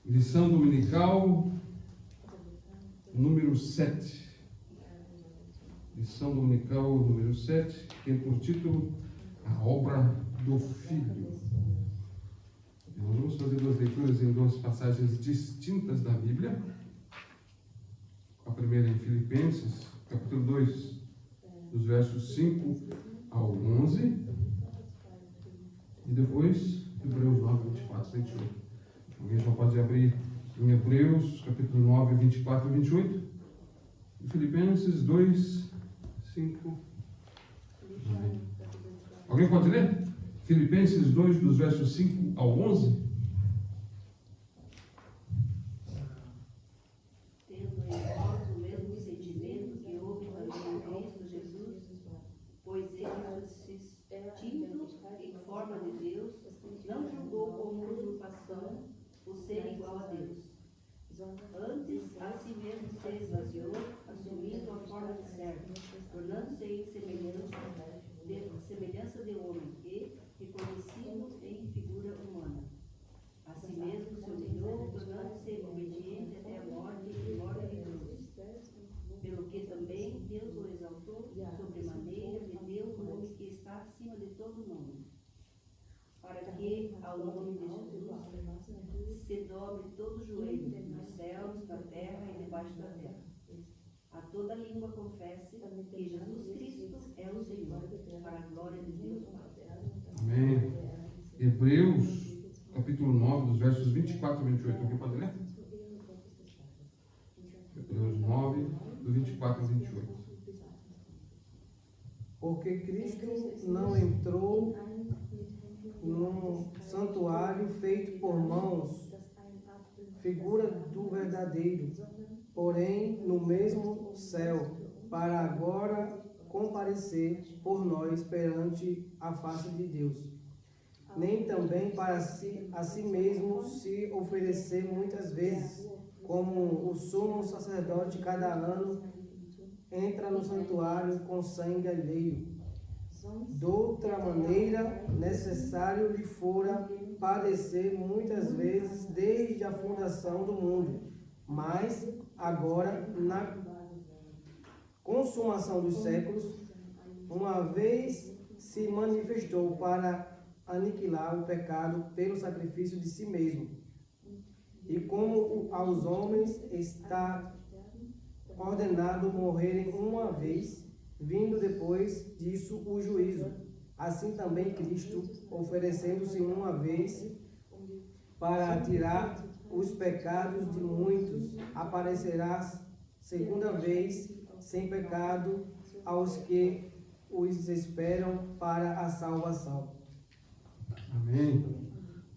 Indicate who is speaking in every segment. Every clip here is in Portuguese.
Speaker 1: Lição dominical número 7. Lição dominical número 7, que tem por título A Obra do Filho. Nós vamos fazer duas leituras em duas passagens distintas da Bíblia. A primeira em Filipenses, capítulo 2, dos versos 5 ao 11. E depois, Hebreus 9, 24 e 28. Alguém já pode abrir em Hebreus, capítulo 9, 24 e 28. E Filipenses 2, 5. Amém. Alguém pode ler? Filipenses 2, dos versos 5 ao 11.
Speaker 2: Tendo em vós o mesmo sentimento que houve também em Cristo Jesus, pois ele, subsistindo em forma de Deus, não julgou como usurpação o ser igual a Deus. Antes, a si mesmo se esvaziou, assumindo a forma de servo, tornando-se em semelhança de homem e, reconhecido em figura humana. A si mesmo se humilhou, tornando-se obediente até a morte e morte de cruz. Pelo que também Deus o exaltou sobremaneira, lhe deu o nome que está acima de todo nome, para que, ao nome de Jesus, se dobre todo o joelho, nos céus, na terra e debaixo da terra. A toda língua confesse que Jesus Cristo é o Senhor, para a glória de Deus Pai.
Speaker 1: Amém. Hebreus, capítulo 9, dos versos 24 e 28. Alguém pode ler? Hebreus 9, do 24 e 28.
Speaker 3: Porque Cristo não entrou num santuário feito por mãos, figura do verdadeiro, porém no mesmo céu, para agora comparecer por nós perante a face de Deus. Nem também para a si mesmo se oferecer muitas vezes, como o sumo sacerdote cada ano entra no santuário com sangue alheio. Doutra maneira, necessário lhe fora padecer muitas vezes desde a fundação do mundo, mas agora, na consumação dos séculos, uma vez se manifestou para aniquilar o pecado pelo sacrifício de si mesmo. E como aos homens está ordenado morrerem uma vez, vindo depois disso o juízo, assim também Cristo, oferecendo-se uma vez para tirar os pecados de muitos, aparecerá segunda vez sem pecado aos que os esperam para a salvação.
Speaker 1: Amém.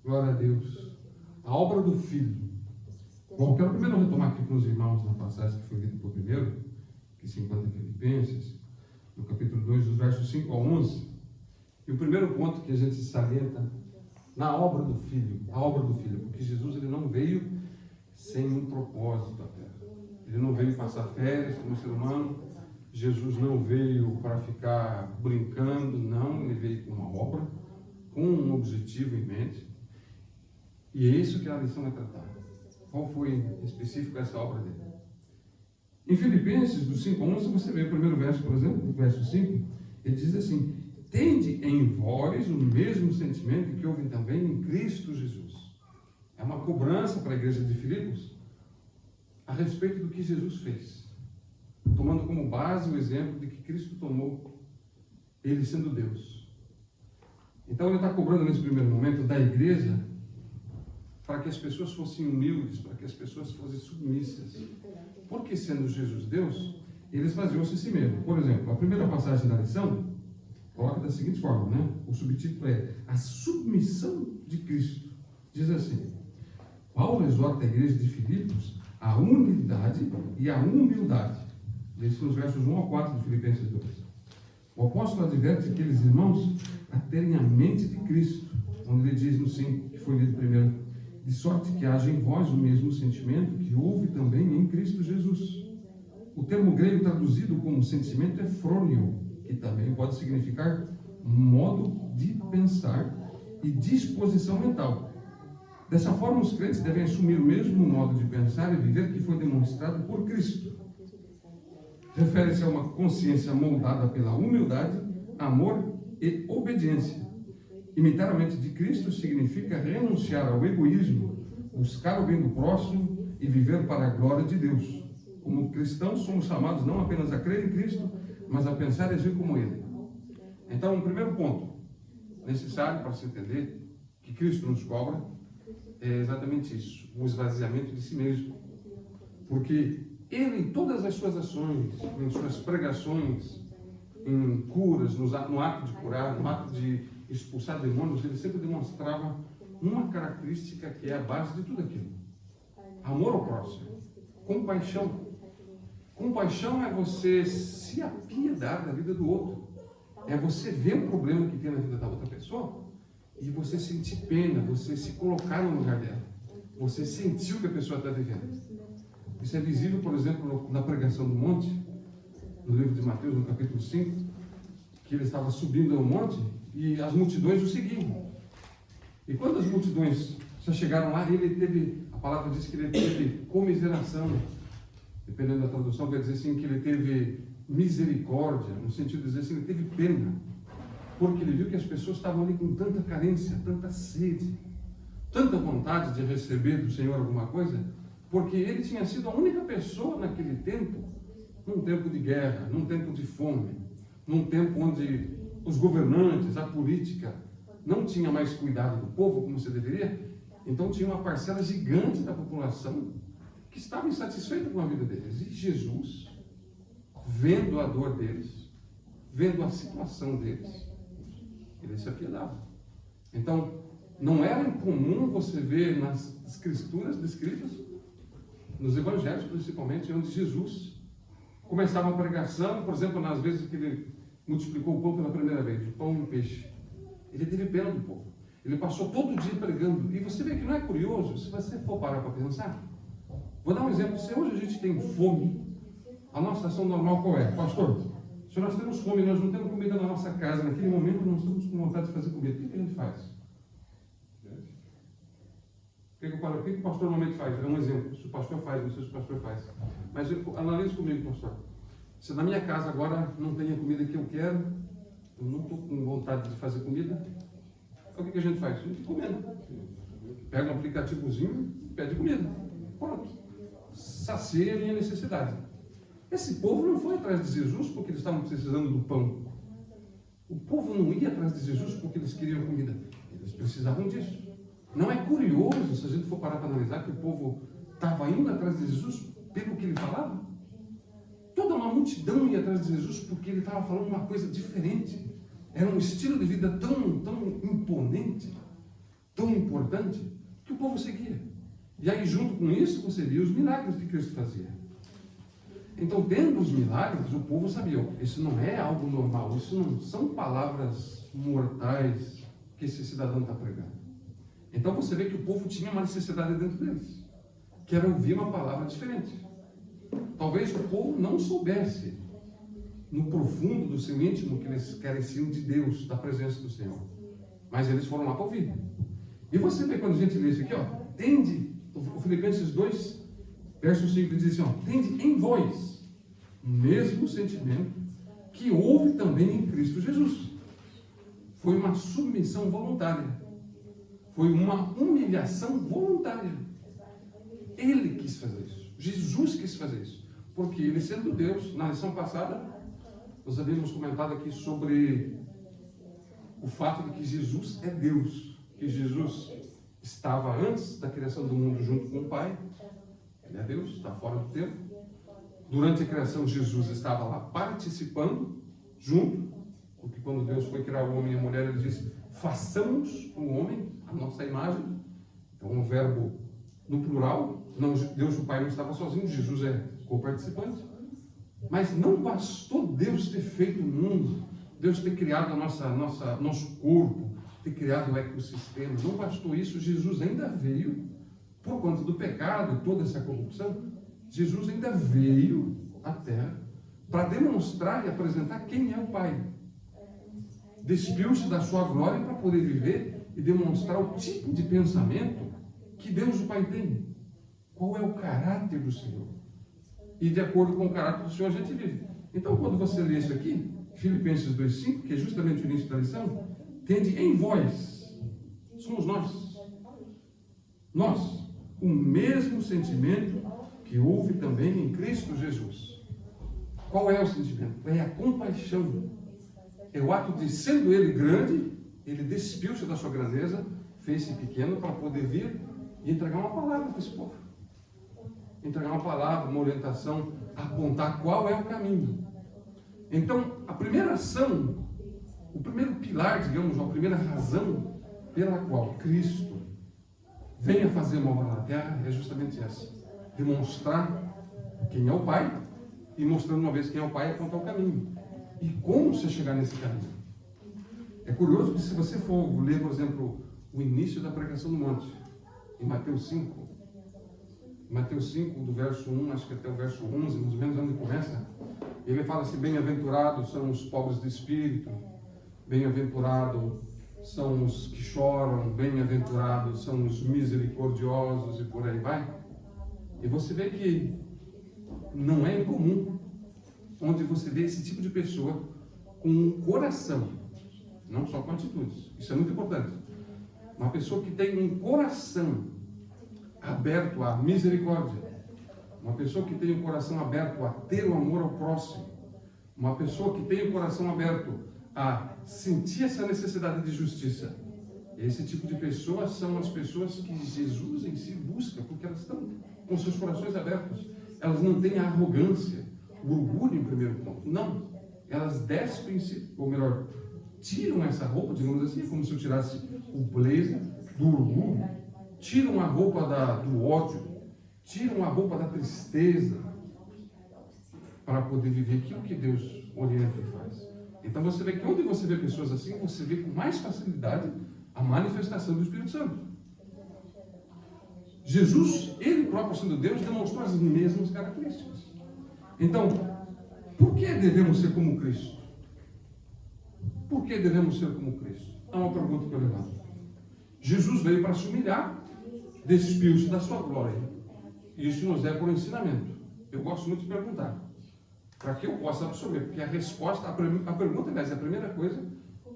Speaker 1: Glória a Deus. A obra do Filho. Bom, quero primeiro retomar aqui para os irmãos na passagem que foi lida por primeiro, que se encontra em Filipenses, no capítulo 2, dos versos 5 ao 11. E o primeiro ponto que a gente salienta na obra do Filho, a obra do Filho, porque Jesus ele não veio sem um propósito à terra. Ele não veio passar férias como ser humano. Jesus não veio para ficar brincando, não. Ele veio com uma obra, com um objetivo em mente. E é isso que a lição vai tratar. Qual foi em específico essa obra dele? Em Filipenses, do 5 a 11, você vê o primeiro verso, por exemplo, o verso 5, ele diz assim: tende em vós o mesmo sentimento que houve também em Cristo Jesus. É uma cobrança para a igreja de Filipos a respeito do que Jesus fez, tomando como base o exemplo de que Cristo tomou, ele sendo Deus. Então ele está cobrando nesse primeiro momento da igreja para que as pessoas fossem humildes, para que as pessoas fossem submissas. Porque sendo Jesus Deus, ele esvaziou-se de si mesmo. Por exemplo, a primeira passagem da lição coloca da seguinte forma, né? O subtítulo é a submissão de Cristo. Diz assim: Paulo exorta a igreja de Filipos a unidade e a humildade. Esses são os versos 1 a 4 de Filipenses 2. O apóstolo adverte aqueles irmãos a terem a mente de Cristo, onde ele diz no 5, que foi lido primeiro: de sorte que haja em vós o mesmo sentimento que houve também em Cristo Jesus. O termo grego traduzido como sentimento é frônio, que também pode significar modo de pensar e disposição mental. Dessa forma, os crentes devem assumir o mesmo modo de pensar e viver que foi demonstrado por Cristo. Refere-se a uma consciência moldada pela humildade, amor e obediência. Imitar a mente de Cristo significa renunciar ao egoísmo, buscar o bem do próximo e viver para a glória de Deus. Como cristãos, somos chamados não apenas a crer em Cristo, mas a pensar e agir como Ele. Então, o primeiro ponto necessário para se entender que Cristo nos cobra é exatamente isso, o esvaziamento de si mesmo. Porque Ele, em todas as suas ações, em suas pregações, em curas, no ato de curar, no ato de expulsar demônios, Ele sempre demonstrava uma característica que é a base de tudo aquilo: amor ao próximo, compaixão. Compaixão é você se apiedar da vida do outro, é você ver o problema que tem na vida da outra pessoa e você sentir pena, você se colocar no lugar dela, você sentir o que a pessoa está vivendo. Isso é visível, por exemplo, na pregação do monte, no livro de Mateus, no capítulo 5, que ele estava subindo ao monte e as multidões o seguiam. E quando as multidões já chegaram lá, ele teve, a palavra diz que ele teve comiseração, dependendo da tradução, quer dizer assim, que ele teve misericórdia, no sentido de dizer assim, ele teve pena, porque ele viu que as pessoas estavam ali com tanta carência, tanta sede, tanta vontade de receber do Senhor alguma coisa, porque ele tinha sido a única pessoa naquele tempo, num tempo de guerra, num tempo de fome, num tempo onde os governantes, a política, não tinha mais cuidado do povo como se deveria. Então tinha uma parcela gigante da população que estava insatisfeita com a vida deles. E Jesus, vendo a dor deles, vendo a situação deles, ele se apiedava. Então, não era incomum você ver nas escrituras descritas, nos evangelhos principalmente, onde Jesus começava a pregação, por exemplo, nas vezes que ele multiplicou o pão pela primeira vez, o pão e o peixe. Ele teve pena do povo. Ele passou todo dia pregando. E você vê que não é curioso, se você for parar para pensar. Vou dar um exemplo. Se hoje a gente tem fome, a nossa ação normal qual é? Pastor, se nós temos fome e nós não temos comida na nossa casa, naquele momento nós estamos com vontade de fazer comida, o que a gente faz? O que o pastor normalmente faz? É um exemplo. Se o pastor faz, não sei se o pastor faz. Mas analise comigo, pastor. Se na minha casa agora não tem a comida que eu quero, eu não estou com vontade de fazer comida, o que a gente faz? A gente comendo. Pega um aplicativozinho e pede comida. Pronto. Sacia a minha necessidade. Esse povo não foi atrás de Jesus porque eles estavam precisando do pão. O povo não ia atrás de Jesus porque eles queriam comida. Eles precisavam disso. Não é curioso, se a gente for parar para analisar, que o povo estava indo atrás de Jesus pelo que ele falava? Toda uma multidão ia atrás de Jesus porque ele estava falando uma coisa diferente. Era um estilo de vida tão imponente, tão importante, que o povo seguia. E aí, junto com isso, você via os milagres que Cristo fazia. Então, tendo os milagres, o povo sabia, isso não é algo normal, isso não são palavras mortais que esse cidadão está pregando. Então, você vê que o povo tinha uma necessidade dentro deles, que era ouvir uma palavra diferente. Talvez o povo não soubesse, no profundo do seu íntimo, que eles careciam de Deus, da presença do Senhor. Mas eles foram lá para ouvir. E você vê quando a gente lê isso aqui, tende, o Filipenses 2, verso 5, diz assim, tende em vós o mesmo sentimento que houve também em Cristo Jesus. Foi uma submissão voluntária. Foi uma humilhação voluntária. Ele quis fazer isso. Jesus quis fazer isso. Porque ele, sendo Deus, na lição passada, nós havíamos comentado aqui sobre o fato de que Jesus é Deus. Que Jesus estava antes da criação do mundo junto com o Pai. Ele é Deus, está fora do tempo. Durante a criação, Jesus estava lá participando, junto. Porque quando Deus foi criar o homem e a mulher, ele disse, façamos o homem a nossa imagem. Então, um verbo no plural. Não, Deus, o Pai, não estava sozinho, Jesus é co-participante. Mas não bastou Deus ter feito o mundo, Deus ter criado nosso corpo, ter criado o ecossistema. Não bastou isso, Jesus ainda veio, por conta do pecado e toda essa corrupção, Jesus ainda veio à Terra para demonstrar e apresentar quem é o Pai. Despiu-se da sua glória para poder viver e demonstrar o tipo de pensamento que Deus o Pai tem. Qual é o caráter do Senhor? E de acordo com o caráter do Senhor a gente vive. Então, quando você lê isso aqui, Filipenses 2,5, que é justamente o início da lição, tende em vós, somos nós, o mesmo sentimento que houve também em Cristo Jesus. Qual é o sentimento? É a compaixão. É o ato de, sendo Ele grande, Ele despiu-se da sua grandeza, fez-se pequeno para poder vir e entregar uma palavra para esse povo. Entregar uma palavra, uma orientação, apontar qual é o caminho. Então, a primeira ação, o primeiro pilar, digamos, a primeira razão pela qual Cristo vem a fazer uma obra na terra é justamente essa. Demonstrar quem é o Pai e mostrando uma vez quem é o Pai, apontar o caminho. E como você chegar nesse caminho? É curioso que se você for ler, por exemplo, o início da pregação do monte, em Mateus 5, do verso 1, acho que até o verso 11, mais ou menos, onde começa, ele fala assim: bem-aventurados são os pobres de espírito, bem-aventurados são os que choram, bem-aventurados são os misericordiosos, e por aí vai. E você vê que não é incomum onde você vê esse tipo de pessoa com um coração, não só com atitudes. Isso é muito importante. Uma pessoa que tem um coração aberto à misericórdia, uma pessoa que tem o coração aberto a ter o amor ao próximo, uma pessoa que tem o coração aberto a sentir essa necessidade de justiça. Esse tipo de pessoas são as pessoas que Jesus em si busca, porque elas estão com seus corações abertos. Elas não têm a arrogância, o orgulho em primeiro ponto. Não. Elas despem em si, ou melhor, tiram essa roupa, digamos assim, como se eu tirasse o blazer do orgulho, tiram a roupa do ódio, tiram a roupa da tristeza, para poder viver aquilo que Deus orienta e faz. Então você vê que onde você vê pessoas assim, você vê com mais facilidade a manifestação do Espírito Santo. Jesus, ele próprio sendo Deus, demonstrou as mesmas características. Então, por que devemos ser como Cristo? Por que devemos ser como Cristo? É uma pergunta que eu levanto. Jesus veio para se humilhar, despiu-se da sua glória. Isso nos é por ensinamento. Eu gosto muito de perguntar, para que eu possa absorver, porque a resposta, a pergunta, aliás, é a primeira coisa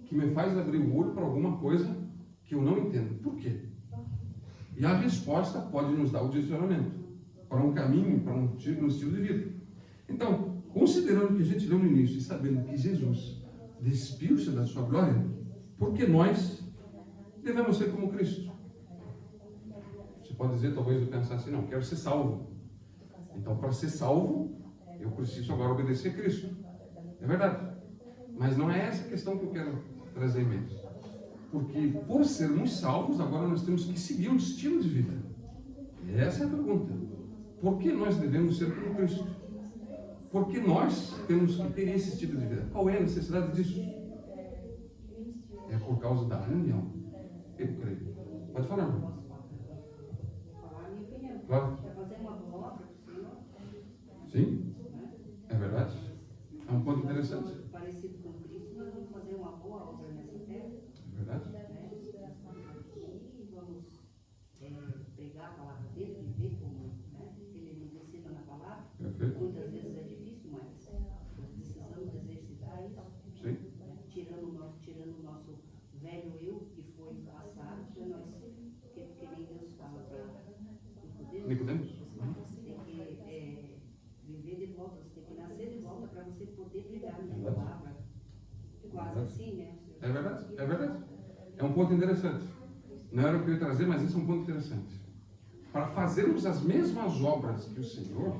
Speaker 1: que me faz abrir o olho para alguma coisa que eu não entendo. Por quê? E a resposta pode nos dar o direcionamento para um caminho, para um estilo de vida. Então, considerando que a gente leu no início e sabendo que Jesus despiu-se da sua glória, porque nós devemos ser como Cristo. Você pode dizer, talvez eu pensar assim: não, quero ser salvo. Então, para ser salvo, eu preciso agora obedecer a Cristo. É verdade. Mas não é essa a questão que eu quero trazer em mente. Porque, por sermos salvos, agora nós temos que seguir um estilo de vida. E essa é a pergunta. Por que nós devemos ser como Cristo? Por que nós temos que ter esse estilo de vida? Qual é a necessidade disso? É por causa da união. Eu creio. Pode falar, irmão.
Speaker 2: Falar a minha opinião.
Speaker 1: Claro.
Speaker 2: Quer fazer uma boa obra para o Senhor?
Speaker 1: Sim, é verdade. É um ponto interessante.
Speaker 2: Parecido com Cristo, nós vamos fazer uma boa obra nessa terra.
Speaker 1: É verdade.
Speaker 2: E vamos pegar a palavra dele, viver como ele nos ensina na palavra.
Speaker 1: Perfeito.
Speaker 2: Muitas vezes é difícil, mas precisamos exercitar isso.
Speaker 1: Sim.
Speaker 2: Tirando o nosso velho eu que foi passado, para nós, que nem Deus fala para
Speaker 1: Nicodemos?
Speaker 2: você tem que viver de volta, você tem que nascer de volta para você poder pregar a minha palavra. Quase assim, né?
Speaker 1: É verdade, é verdade. É um ponto interessante. Não era o que eu ia trazer, mas esse é um ponto interessante. Para fazermos as mesmas obras que o Senhor,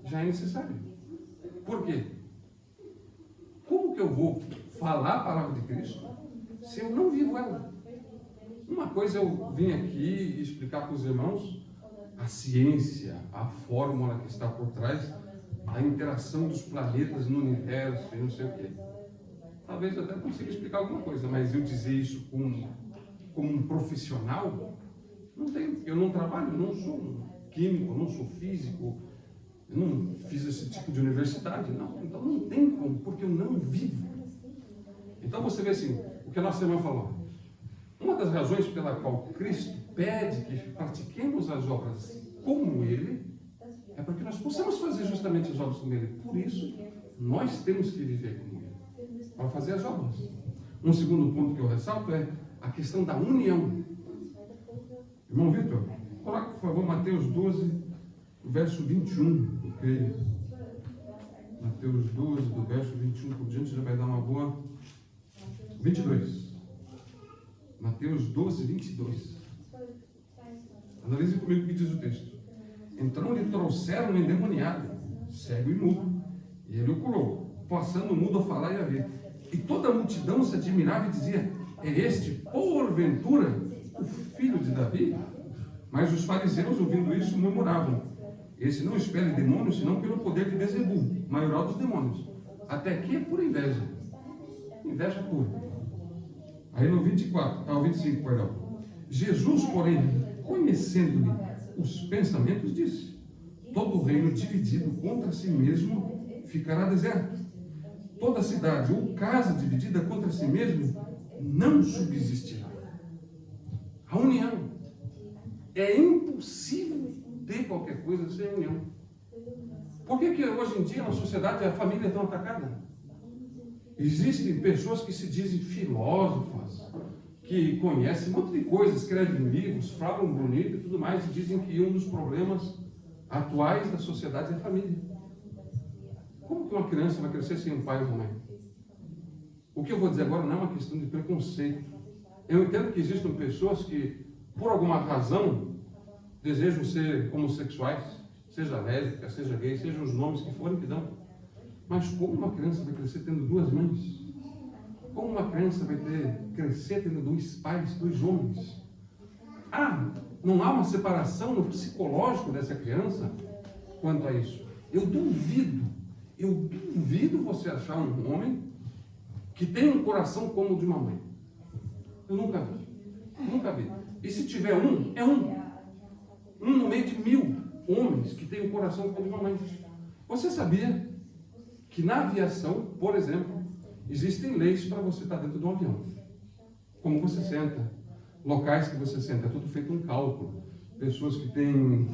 Speaker 1: já é necessário. Por quê? Como que eu vou falar a palavra de Cristo se eu não vivo ela? Uma coisa eu vim aqui explicar para os irmãos a ciência, a fórmula que está por trás da interação dos planetas no universo e não sei o quê. Talvez eu até consiga explicar alguma coisa, mas eu dizer isso como um profissional, não tenho. Eu não trabalho, eu não sou um químico, eu não sou físico, eu não fiz esse tipo de universidade, não. Então não tem como, porque eu não vivo. Então você vê assim, o que a nossa irmã falou. Uma das razões pela qual Cristo pede que pratiquemos as obras como Ele, é para que nós possamos fazer justamente as obras como Ele. Por isso, nós temos que viver como Ele, para fazer as obras. Um segundo ponto que eu ressalto é a questão da união. Irmão Vitor, coloque, por favor, Mateus 12, verso 21, eu creio. Mateus 12, do verso 21 por diante, já vai dar uma boa. 22. Mateus 12, 22. Analise comigo o que diz o texto. Então lhe trouxeram um endemoniado, cego e mudo, e ele o curou, passando o mudo a falar e a ver. E toda a multidão se admirava e dizia: é este, porventura, o filho de Davi? Mas os fariseus, ouvindo isso, murmuravam: esse não expele demônios, senão pelo poder de Beelzebul, maior dos demônios. Até aqui é pura inveja. Inveja pura. Aí no 25, perdão. Jesus, porém, conhecendo-lhe os pensamentos, disse: todo reino dividido contra si mesmo ficará deserto. Toda cidade ou casa dividida contra si mesmo não subsistirá. A união. É impossível ter qualquer coisa sem união. Por que hoje em dia na sociedade a família é tão atacada? Existem pessoas que se dizem filósofas, que conhecem um monte de coisa, escrevem livros, falam bonito e tudo mais, e dizem que um dos problemas atuais da sociedade é a família. Como que uma criança vai crescer sem um pai ou uma mãe? O que eu vou dizer agora não é uma questão de preconceito. Eu entendo que existam pessoas que, por alguma razão, desejam ser homossexuais, seja lésbica, seja gay, sejam os nomes que forem que dão. Mas como uma criança vai crescer tendo duas mães? Como uma criança vai crescer tendo dois pais, dois homens? Não há uma separação no psicológico dessa criança quanto a isso. Eu duvido você achar um homem que tem um coração como o de uma mãe. Eu nunca vi. E se tiver um, é um. Um no meio de 1000 homens que tem um coração como o de uma mãe. Você sabia que na aviação, por exemplo, existem leis para você estar dentro de um avião? Como você senta, locais que você senta, é tudo feito um cálculo. Pessoas que têm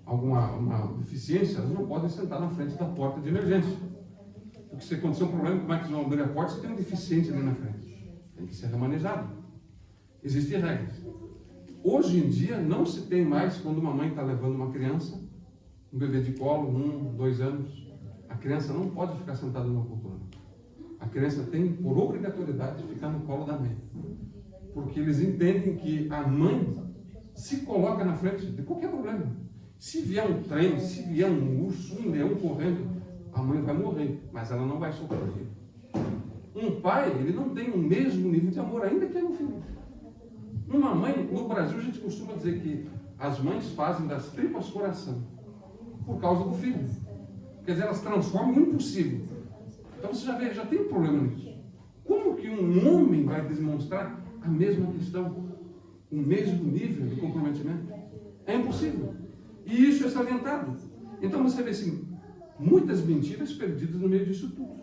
Speaker 1: uma deficiência, elas não podem sentar na frente da porta de emergência. Porque se acontecer um problema, como é que eles vão abrir a porta? Você tem um deficiente ali na frente. Tem que ser remanejado. Existem regras. Hoje em dia, não se tem mais, quando uma mãe está levando uma criança, um bebê de colo, 1, 2 anos, a criança não pode ficar sentada numa poltrona. A criança tem, por obrigatoriedade, de ficar no colo da mãe. Porque eles entendem que a mãe se coloca na frente de qualquer problema. Se vier um trem, se vier um urso, um leão correndo, a mãe vai morrer, mas ela não vai sobreviver. Um pai, ele não tem o mesmo nível de amor, ainda que é um filho. Uma mãe, no Brasil, a gente costuma dizer que as mães fazem das tripas coração, por causa do filho. Quer dizer, elas transformam o impossível. Então você já tem um problema nisso. Como que um homem vai demonstrar a mesma questão, o mesmo nível de comprometimento? É impossível. E isso é salientado. Então você vê assim, muitas mentiras perdidas no meio disso tudo.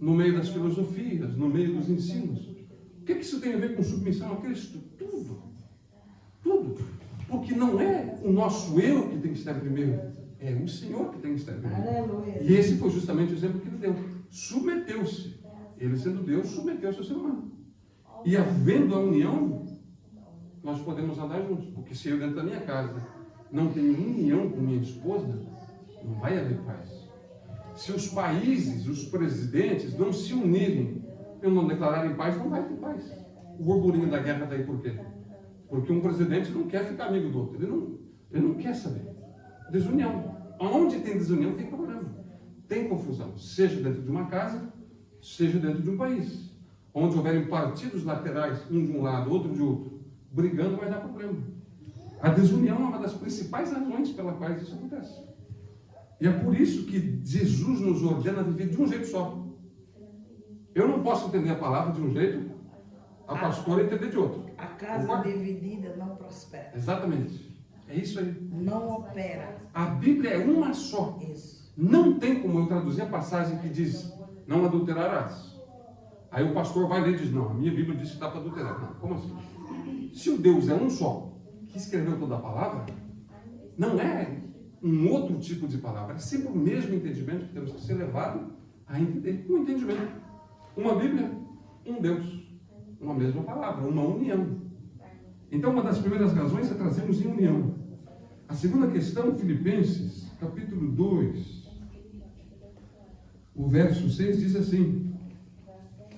Speaker 1: No meio das filosofias, no meio dos ensinos. O que isso tem a ver com submissão a Cristo? Tudo. Porque não é o nosso eu que tem que estar primeiro, é o Senhor que tem que estar primeiro. Aleluia. E esse foi justamente o exemplo que ele deu. Submeteu-se. Ele, sendo Deus, submeteu-se ao ser humano. E havendo a união, nós podemos andar juntos. Porque se eu dentro da minha casa não tenho união com minha esposa, não vai haver paz. Se os países, os presidentes não se unirem e não declararem paz, não vai ter paz. O burburinho da guerra daí por quê? Porque um presidente não quer ficar amigo do outro. Ele não quer saber. Desunião. Onde tem desunião, tem problema. Tem confusão. Seja dentro de uma casa, seja dentro de um país. Onde houverem partidos laterais, um de um lado, outro de outro, brigando, vai dar problema. A desunião é uma das principais razões pelas quais isso acontece. E é por isso que Jesus nos ordena a viver de um jeito só. Eu não posso entender a palavra de um jeito, a pastora entender de outro.
Speaker 4: A casa dividida não prospera.
Speaker 1: Exatamente. É isso aí.
Speaker 4: Não opera.
Speaker 1: A Bíblia é uma só.
Speaker 4: Isso.
Speaker 1: Não tem como eu traduzir a passagem que diz: não adulterarás. Aí o pastor vai ler e diz, não, a minha Bíblia diz que está para adulterar. Não, como assim? Se o Deus é um só, que escreveu toda a palavra, não é um outro tipo de palavra, é sempre o mesmo entendimento que temos que ser levado a entender. Um entendimento. Uma Bíblia, um Deus. Uma mesma palavra, uma união. Então, uma das primeiras razões é trazermos em união. A segunda questão, Filipenses, capítulo 2, o verso 6 diz assim,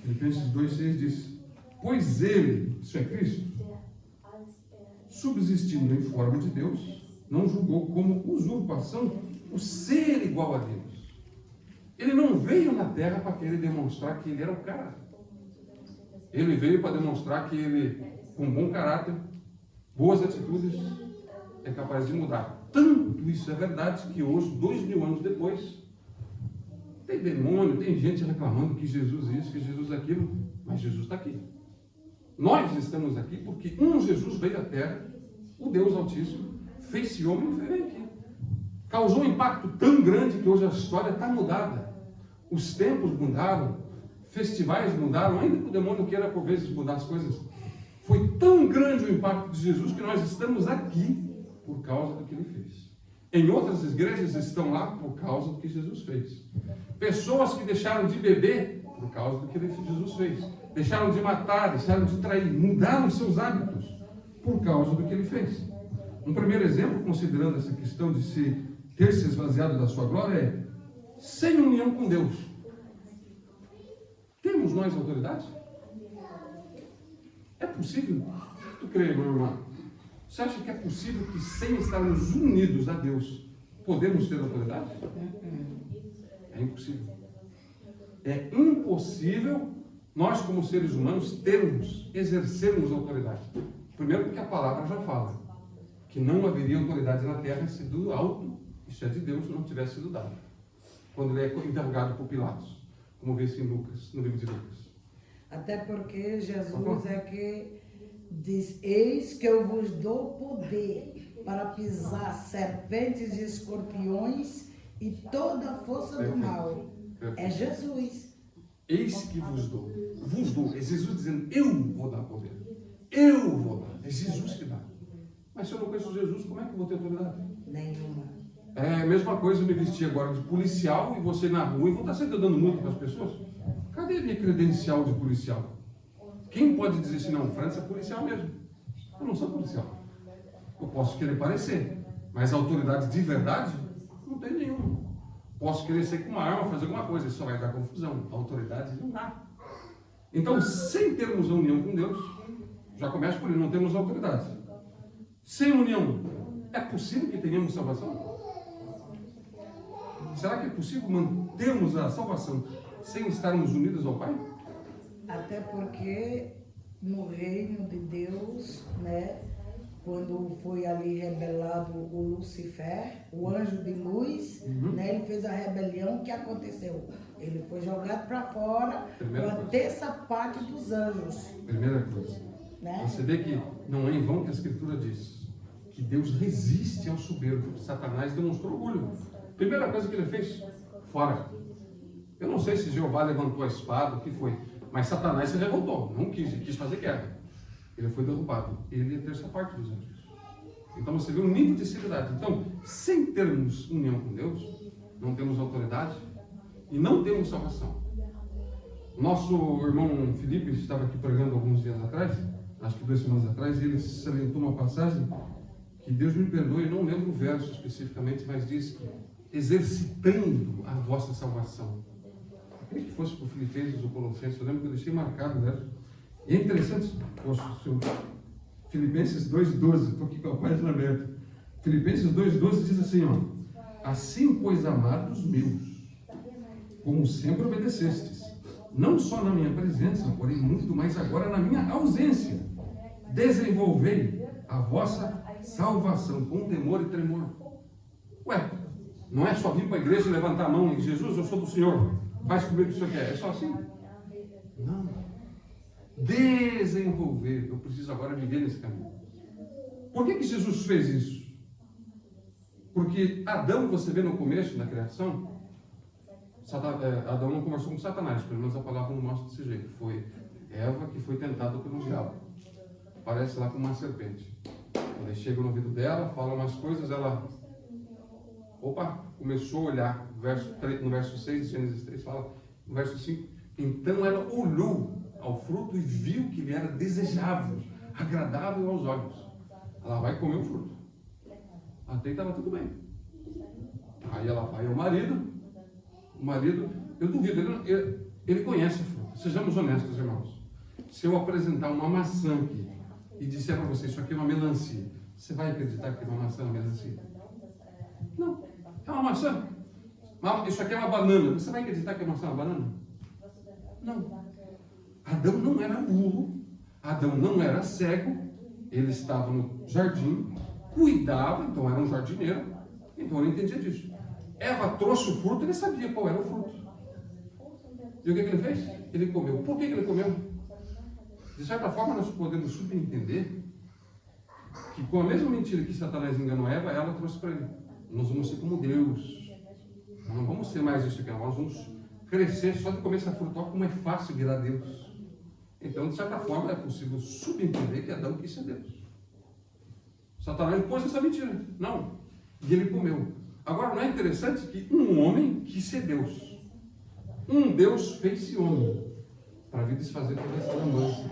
Speaker 1: Filipenses 2, 6 diz, pois ele, isso é Cristo, subsistindo em forma de Deus, não julgou como usurpação o ser igual a Deus. Ele não veio na terra para querer demonstrar que ele era o cara. Ele veio para demonstrar que ele, com bom caráter, boas atitudes, é capaz de mudar. Tanto isso é verdade que hoje, 2000 anos depois, tem demônio, tem gente reclamando que Jesus isso, que Jesus aquilo, mas Jesus está aqui. Nós estamos aqui porque um Jesus veio à terra, o Deus Altíssimo, fez-se homem e veio aqui. Causou um impacto tão grande que hoje a história está mudada. Os tempos mudaram, festivais mudaram, ainda que o demônio queira por vezes mudar as coisas. Foi tão grande o impacto de Jesus que nós estamos aqui por causa do que ele fez. Em outras igrejas estão lá por causa do que Jesus fez. Pessoas que deixaram de beber por causa do que Jesus fez. Deixaram de matar, deixaram de trair, mudaram seus hábitos por causa do que ele fez. Um primeiro exemplo, considerando essa questão de ter se esvaziado da sua glória, é sem união com Deus. Temos nós autoridade? É possível? Tu crê, meu irmão? Você acha que é possível que sem estarmos unidos a Deus, podemos ter autoridade? É impossível. É impossível nós, como seres humanos, exercermos autoridade. Primeiro porque a palavra já fala que não haveria autoridade na terra se do alto, isso é de Deus, não tivesse sido dado. Quando ele é interrogado por Pilatos, como vê-se em Lucas, no livro de Lucas.
Speaker 4: Até porque Jesus é que diz, eis que eu vos dou poder para pisar serpentes e escorpiões e toda a força do mal. É Jesus.
Speaker 1: Eis que vos dou. Vos dou. É Jesus dizendo, eu vou dar poder. Eu vou dar. É Jesus que dá. Mas se eu não conheço Jesus, como é que eu vou ter autoridade?
Speaker 4: Nenhuma.
Speaker 1: É a mesma coisa eu me vestir agora de policial e você na rua e vou estar sempre dando multa para as pessoas. Cadê a minha credencial de policial? Quem pode dizer assim, não, França é policial mesmo? Eu não sou policial. Eu posso querer parecer, mas a autoridade de verdade não tem nenhuma. Posso querer ser com uma arma, fazer alguma coisa, isso só vai dar confusão. A autoridade não dá. Então, sem termos a união com Deus, já começa por aí, não temos autoridade. Sem união, é possível que tenhamos salvação? Será que é possível mantermos a salvação sem estarmos unidos ao Pai?
Speaker 4: Até porque no reino de Deus, né, quando foi ali rebelado o Lucifer, o anjo de luz, né, ele fez a rebelião, o que aconteceu? Ele foi jogado para fora, uma terça parte dos anjos.
Speaker 1: Primeira coisa,
Speaker 4: Né?
Speaker 1: você vê que não é em vão que a Escritura diz que Deus resiste ao soberbo. Satanás demonstrou orgulho. Primeira coisa que ele fez, fora. Eu não sei se Jeová levantou a espada, o que foi, mas Satanás se revoltou, não quis fazer guerra. Ele foi derrubado. Ele é a terça parte dos anjos. Então você vê um nível de seriedade. Então, sem termos união com Deus, não temos autoridade e não temos salvação. Nosso irmão Felipe estava aqui pregando alguns dias atrás, acho que 2 semanas atrás, e ele salientou uma passagem que, Deus me perdoe, eu não lembro o verso especificamente, mas diz que exercitando a vossa salvação. Eu queria que fosse para o Filipenses ou Colossenses, eu lembro que eu deixei marcado o verso. E é interessante, Filipenses 2,12, estou aqui com a página aberta. Filipenses 2,12 diz assim, ó, assim, pois, amados meus, como sempre obedecestes, não só na minha presença, porém muito mais agora na minha ausência, desenvolvei a vossa salvação com temor e tremor. Ué, não é só vir para a igreja e levantar a mão e Jesus, eu sou do Senhor, faz comigo o que o Senhor quer. É só assim? Não. Desenvolver. Eu preciso agora viver nesse caminho. Por que Jesus fez isso? Porque Adão, você vê no começo da criação, Adão não conversou com Satanás, pelo menos a palavra não mostra desse jeito. Foi Eva que foi tentada pelo diabo. Aparece lá com uma serpente. Ele chega no ouvido dela, fala umas coisas, ela... Opa! Começou a olhar. No verso 6 de Gênesis 3 fala, no verso 5, então ela olhou ao fruto e viu que ele era desejável, agradável aos olhos. Ela vai comer o fruto. Até aí estava tudo bem. Aí ela vai ao marido. O marido, eu duvido, ele conhece a fruta. Sejamos honestos, irmãos. Se eu apresentar uma maçã aqui e disser para você, isso aqui é uma melancia, você vai acreditar que é uma maçã, uma melancia? Não, é uma maçã. Isso aqui é uma banana, você vai acreditar que é uma maçã, uma banana? Não. Adão não era burro, Adão não era cego, ele estava no jardim, cuidava, então era um jardineiro, então ele entendia disso. Eva trouxe o fruto, ele sabia qual era o fruto. E o que ele fez? Ele comeu. Por que ele comeu? De certa forma, nós podemos subentender que com a mesma mentira que Satanás enganou Eva, ela trouxe para ele. Nós vamos ser como Deus. Nós não vamos ser mais isso que nós vamos crescer só de comer essa fruta. Olha como é fácil virar Deus. Então, de certa forma, é possível subentender que Adão quis ser Deus. Satanás pôs essa mentira. Não. E ele comeu. Agora, não é interessante que um homem quis ser Deus. Um Deus fez-se homem para vir desfazer toda essa lambança,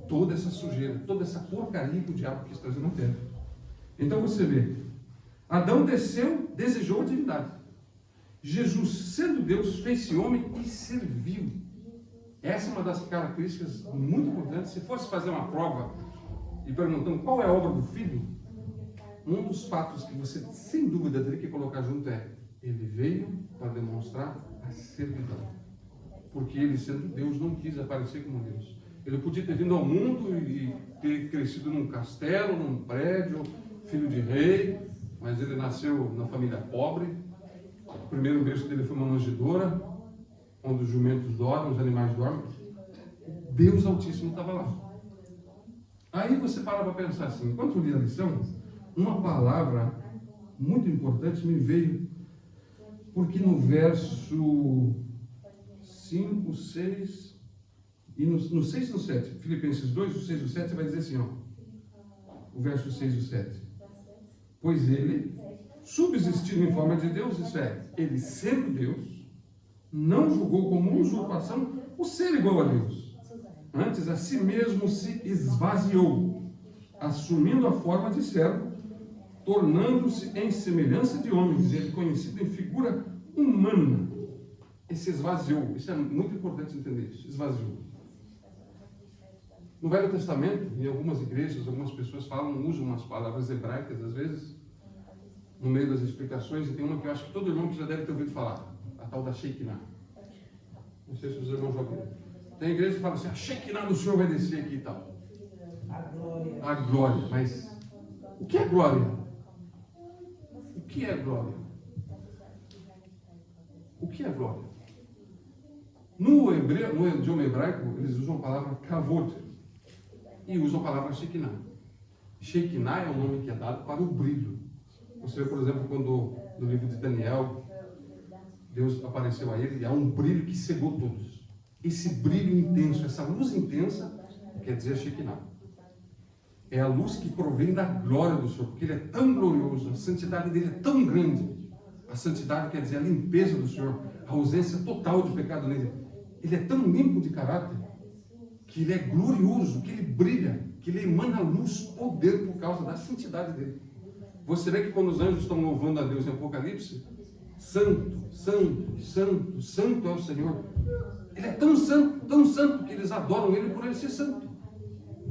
Speaker 1: toda essa sujeira, toda essa porcaria que o diabo quis trazer na terra. Então você vê, Adão desceu, desejou a divindade. Jesus, sendo Deus, fez-se homem e serviu. Essa é uma das características muito importantes. Se fosse fazer uma prova e perguntando qual é a obra do Filho, um dos fatos que você, sem dúvida, teria que colocar junto é: ele veio para demonstrar a servidão. Porque ele, sendo Deus, não quis aparecer como Deus. Ele podia ter vindo ao mundo e ter crescido num castelo, num prédio, filho de rei, mas ele nasceu na família pobre. O primeiro berço dele foi uma manjedoura, onde os jumentos dormem, os animais dormem. Deus Altíssimo estava lá. Aí você para pensar assim, enquanto eu li a lição, uma palavra muito importante me veio, porque no verso 5, 6, e no 6 e no 7, Filipenses 2, o 6 e o 7, vai dizer assim, ó, o verso 6 e o 7. Pois ele, subsistindo em forma de Deus, isso é, ele sendo Deus, não julgou como usurpação o ser igual a Deus. Antes, a si mesmo se esvaziou, assumindo a forma de servo, tornando-se em semelhança de homens, ele conhecido em figura humana. Esse esvaziou, isso é muito importante entender isso, esvaziou. No Velho Testamento, em algumas igrejas, algumas pessoas usam umas palavras hebraicas, às vezes, no meio das explicações, e tem uma que eu acho que todo irmão já deve ter ouvido falar, a tal da Shekinah. Não sei se os irmãos já ouviram. Tem igreja que fala assim, a Shekinah do Senhor vai descer aqui e tal.
Speaker 4: A glória.
Speaker 1: A glória, mas o que é glória? O que é glória? O que é glória? No idioma hebraico, eles usam a palavra kavod e usam a palavra Shekinah. Shekinah é o nome que é dado para o brilho. Você vê, por exemplo, quando no livro de Daniel, Deus apareceu a ele e há um brilho que cegou todos. Esse brilho intenso, essa luz intensa, quer dizer a Shekinah. É a luz que provém da glória do Senhor, porque Ele é tão glorioso, a santidade dele é tão grande. A santidade quer dizer a limpeza do Senhor, a ausência total de pecado nele. Ele é tão limpo de caráter, que Ele é glorioso, que Ele brilha, que Ele emana luz, poder por causa da santidade dele. Você vê que quando os anjos estão louvando a Deus em Apocalipse, santo, santo, santo, santo é o Senhor. Ele é tão santo, que eles adoram Ele por Ele ser santo.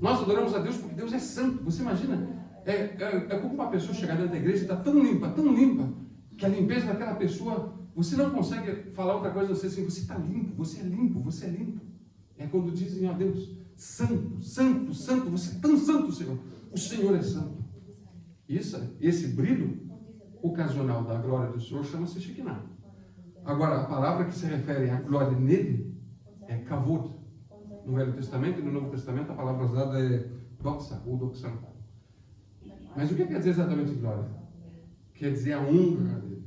Speaker 1: Nós adoramos a Deus porque Deus é santo. Você imagina? É como uma pessoa chegar dentro da igreja e está tão limpa, que a limpeza daquela pessoa, você não consegue falar outra coisa, você assim, você está limpo, você é limpo, você é limpo. É quando dizem a Deus, santo, santo, santo, você é tão santo, Senhor. O Senhor é santo. Esse brilho ocasional da glória do Senhor chama-se Shekinah. Agora, a palavra que se refere à glória nele é kavod. No Velho Testamento e no Novo Testamento, a palavra usada é doxa, ou doxan. Mas o que quer dizer exatamente glória? Quer dizer a honra dele,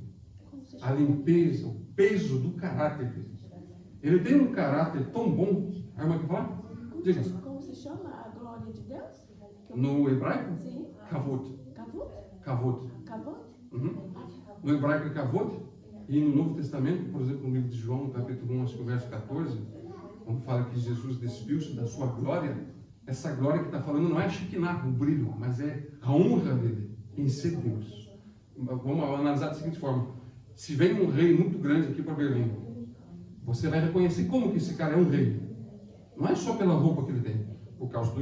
Speaker 1: a limpeza, o peso do caráter dele. Ele tem um caráter tão bom. A irmã quer falar? Diga.
Speaker 5: Como se chama a glória de Deus?
Speaker 1: No hebraico?
Speaker 5: Sim.
Speaker 1: Kavod.
Speaker 5: Kavod?
Speaker 1: Kavod.
Speaker 5: Kavod?
Speaker 1: Uhum. No hebraico é Kavod. E no Novo Testamento, por exemplo, no livro de João, no capítulo 1, acho que o verso 14, quando fala que Jesus despiu-se da sua glória, essa glória que está falando não é a Shekinah, o brilho, mas é a honra dele em ser Deus. Vamos analisar da seguinte forma: se vem um rei muito grande aqui para Berlim, você vai reconhecer como que esse cara é um rei. Não é só pela roupa que ele tem, por causa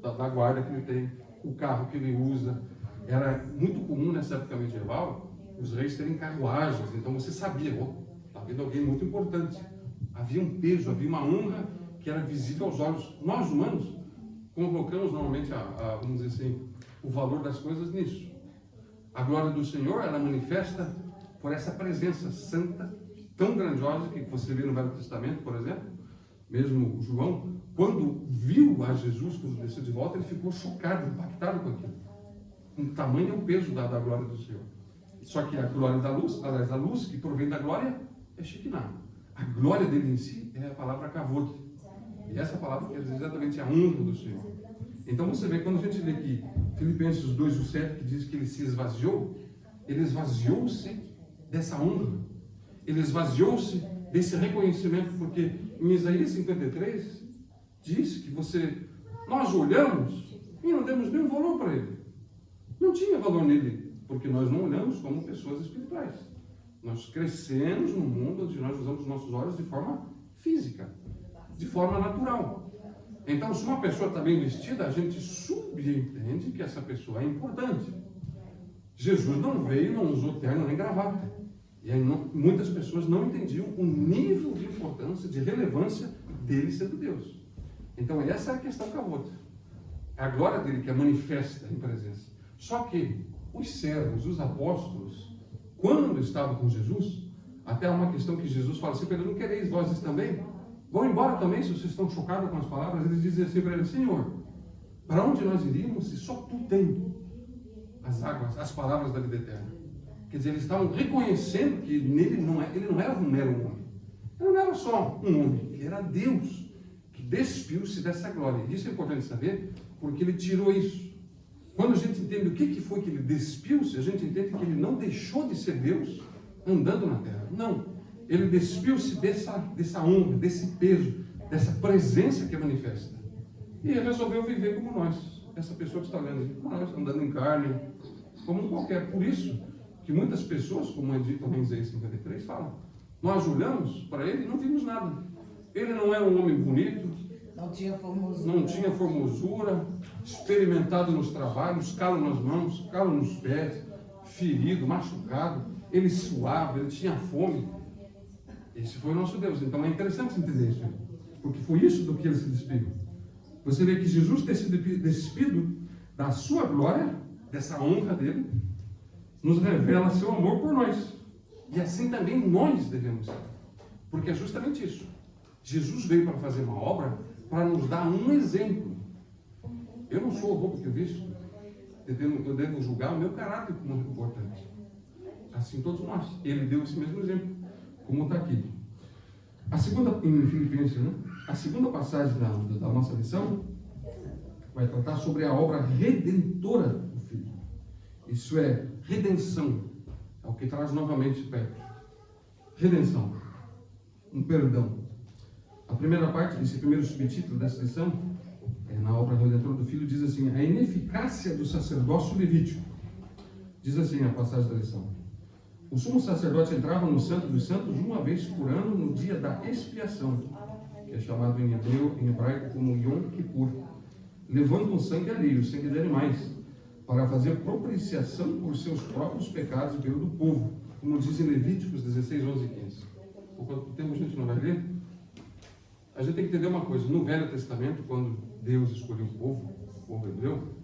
Speaker 1: da guarda que ele tem, o carro que ele usa. Era muito comum nessa época medieval os reis terem carruagens, então você sabia, está vendo alguém muito importante. Havia um peso, havia uma honra que era visível aos olhos. Nós humanos colocamos normalmente, vamos dizer assim, o valor das coisas nisso. A glória do Senhor, ela manifesta por essa presença santa, tão grandiosa, que você vê no Velho Testamento, por exemplo. Mesmo João, quando viu a Jesus, quando desceu de volta, ele ficou chocado, impactado com aquilo. O tamanho e o peso da glória do Senhor. Só que a glória da luz, aliás, a luz que provém da glória é Shekinah. A glória dele em si é a palavra Kavod. E essa palavra quer dizer exatamente a honra do Senhor. Então você vê, quando a gente lê aqui Filipenses 2:7, que diz que ele se esvaziou-se dessa honra. Ele esvaziou-se desse reconhecimento, porque em Isaías 53 diz que nós olhamos e não demos nenhum valor para ele. Não tinha valor nele, porque nós não olhamos como pessoas espirituais. Nós crescemos num mundo onde nós usamos nossos olhos de forma física, de forma natural. Então, se uma pessoa está bem vestida, a gente subentende que essa pessoa é importante. Jesus não veio, não usou terno nem gravata. E aí muitas pessoas não entendiam o nível de importância, de relevância dele sendo Deus. Então, essa é a questão Kavod. É a glória dele que é manifesta em presença. Só que os servos, os apóstolos, quando estavam com Jesus, até uma questão que Jesus fala assim: Pedro, não quereis vós também? Vão embora também, se vocês estão chocados com as palavras. Eles dizem assim para ele: Senhor, para onde nós iríamos se só tu tem as águas, as palavras da vida eterna? Quer dizer, eles estavam reconhecendo que ele não era um mero homem. Ele não era só um homem, ele era Deus, que despiu-se dessa glória. E isso é importante saber, porque ele tirou isso. Quando a gente entende o que foi que ele despiu-se, a gente entende que ele não deixou de ser Deus andando na terra. Não. Ele despiu-se dessa honra, desse peso, dessa presença que é manifesta. E ele resolveu viver como nós. Essa pessoa que está olhando como nós, andando em carne, como qualquer. Por isso que muitas pessoas, como é dito em Isaías 53, falam: nós olhamos para ele e não vimos nada. Ele não era um homem bonito,
Speaker 4: Não tinha formosura,
Speaker 1: experimentado nos trabalhos, calo nas mãos, calo nos pés, ferido, machucado. Ele suava, ele tinha fome. Esse foi o nosso Deus. Então é interessante entender isso, porque foi isso do que ele se despiu. Você vê que Jesus ter se despido da sua glória, dessa honra dele, nos revela seu amor por nós. E assim também nós devemos ser. Porque é justamente isso. Jesus veio para fazer uma obra para nos dar um exemplo. Eu não sou a roupa que eu visto. Eu devo julgar o meu caráter como muito importante. Assim todos nós. Ele deu esse mesmo exemplo, como está aqui. A segunda, em Filipenses, né? A segunda passagem da nossa lição vai tratar sobre a obra redentora do Filho. Isso é redenção. É o que traz novamente perto. Redenção. Um perdão. A primeira parte, esse primeiro subtítulo dessa lição, na obra redentora do Filho, diz assim: a ineficácia do sacerdócio levítico. Diz assim a passagem da lição: o sumo sacerdote entrava no Santo dos Santos uma vez por ano no dia da expiação, que é chamado em hebraico como Yom Kippur, levando um sangue alheio, o sangue de animais, para fazer propiciação por seus próprios pecados e pelo do povo, como diz em Levíticos 16, 11 e 15. Por quanto tempo a gente não vai ler? A gente tem que entender uma coisa: no Velho Testamento, quando Deus escolheu o povo hebreu,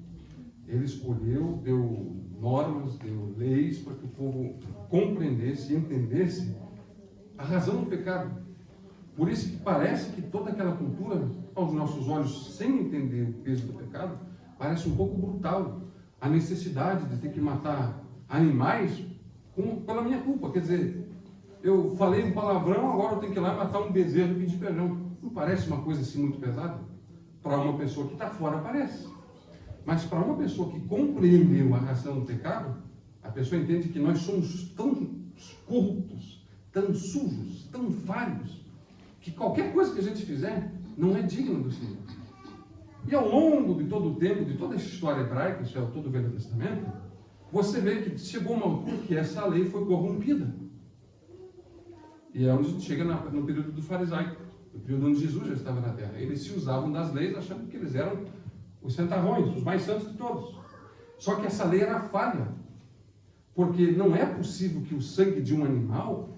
Speaker 1: ele escolheu, deu normas, deu leis para que o povo compreendesse e entendesse a razão do pecado. Por isso que parece que toda aquela cultura, aos nossos olhos, sem entender o peso do pecado, parece um pouco brutal. A necessidade de ter que matar animais pela minha culpa. Quer dizer, eu falei um palavrão, agora eu tenho que ir lá matar um bezerro e pedir perdão. Não parece uma coisa assim muito pesada? Para uma pessoa que está fora parece. Mas para uma pessoa que compreendeu a razão do pecado, a pessoa entende que nós somos tão corruptos, tão sujos, tão falhos, que qualquer coisa que a gente fizer não é digna do Senhor. E ao longo de todo o tempo, de toda essa história hebraica, isso é todo o Velho Testamento, você vê que chegou uma altura que essa lei foi corrompida. E é onde a gente chega no período do farisaico, no período onde Jesus já estava na terra. Eles se usavam das leis achando que eles eram os santarrões, os mais santos de todos. Só que essa lei era falha, porque não é possível que o sangue de um animal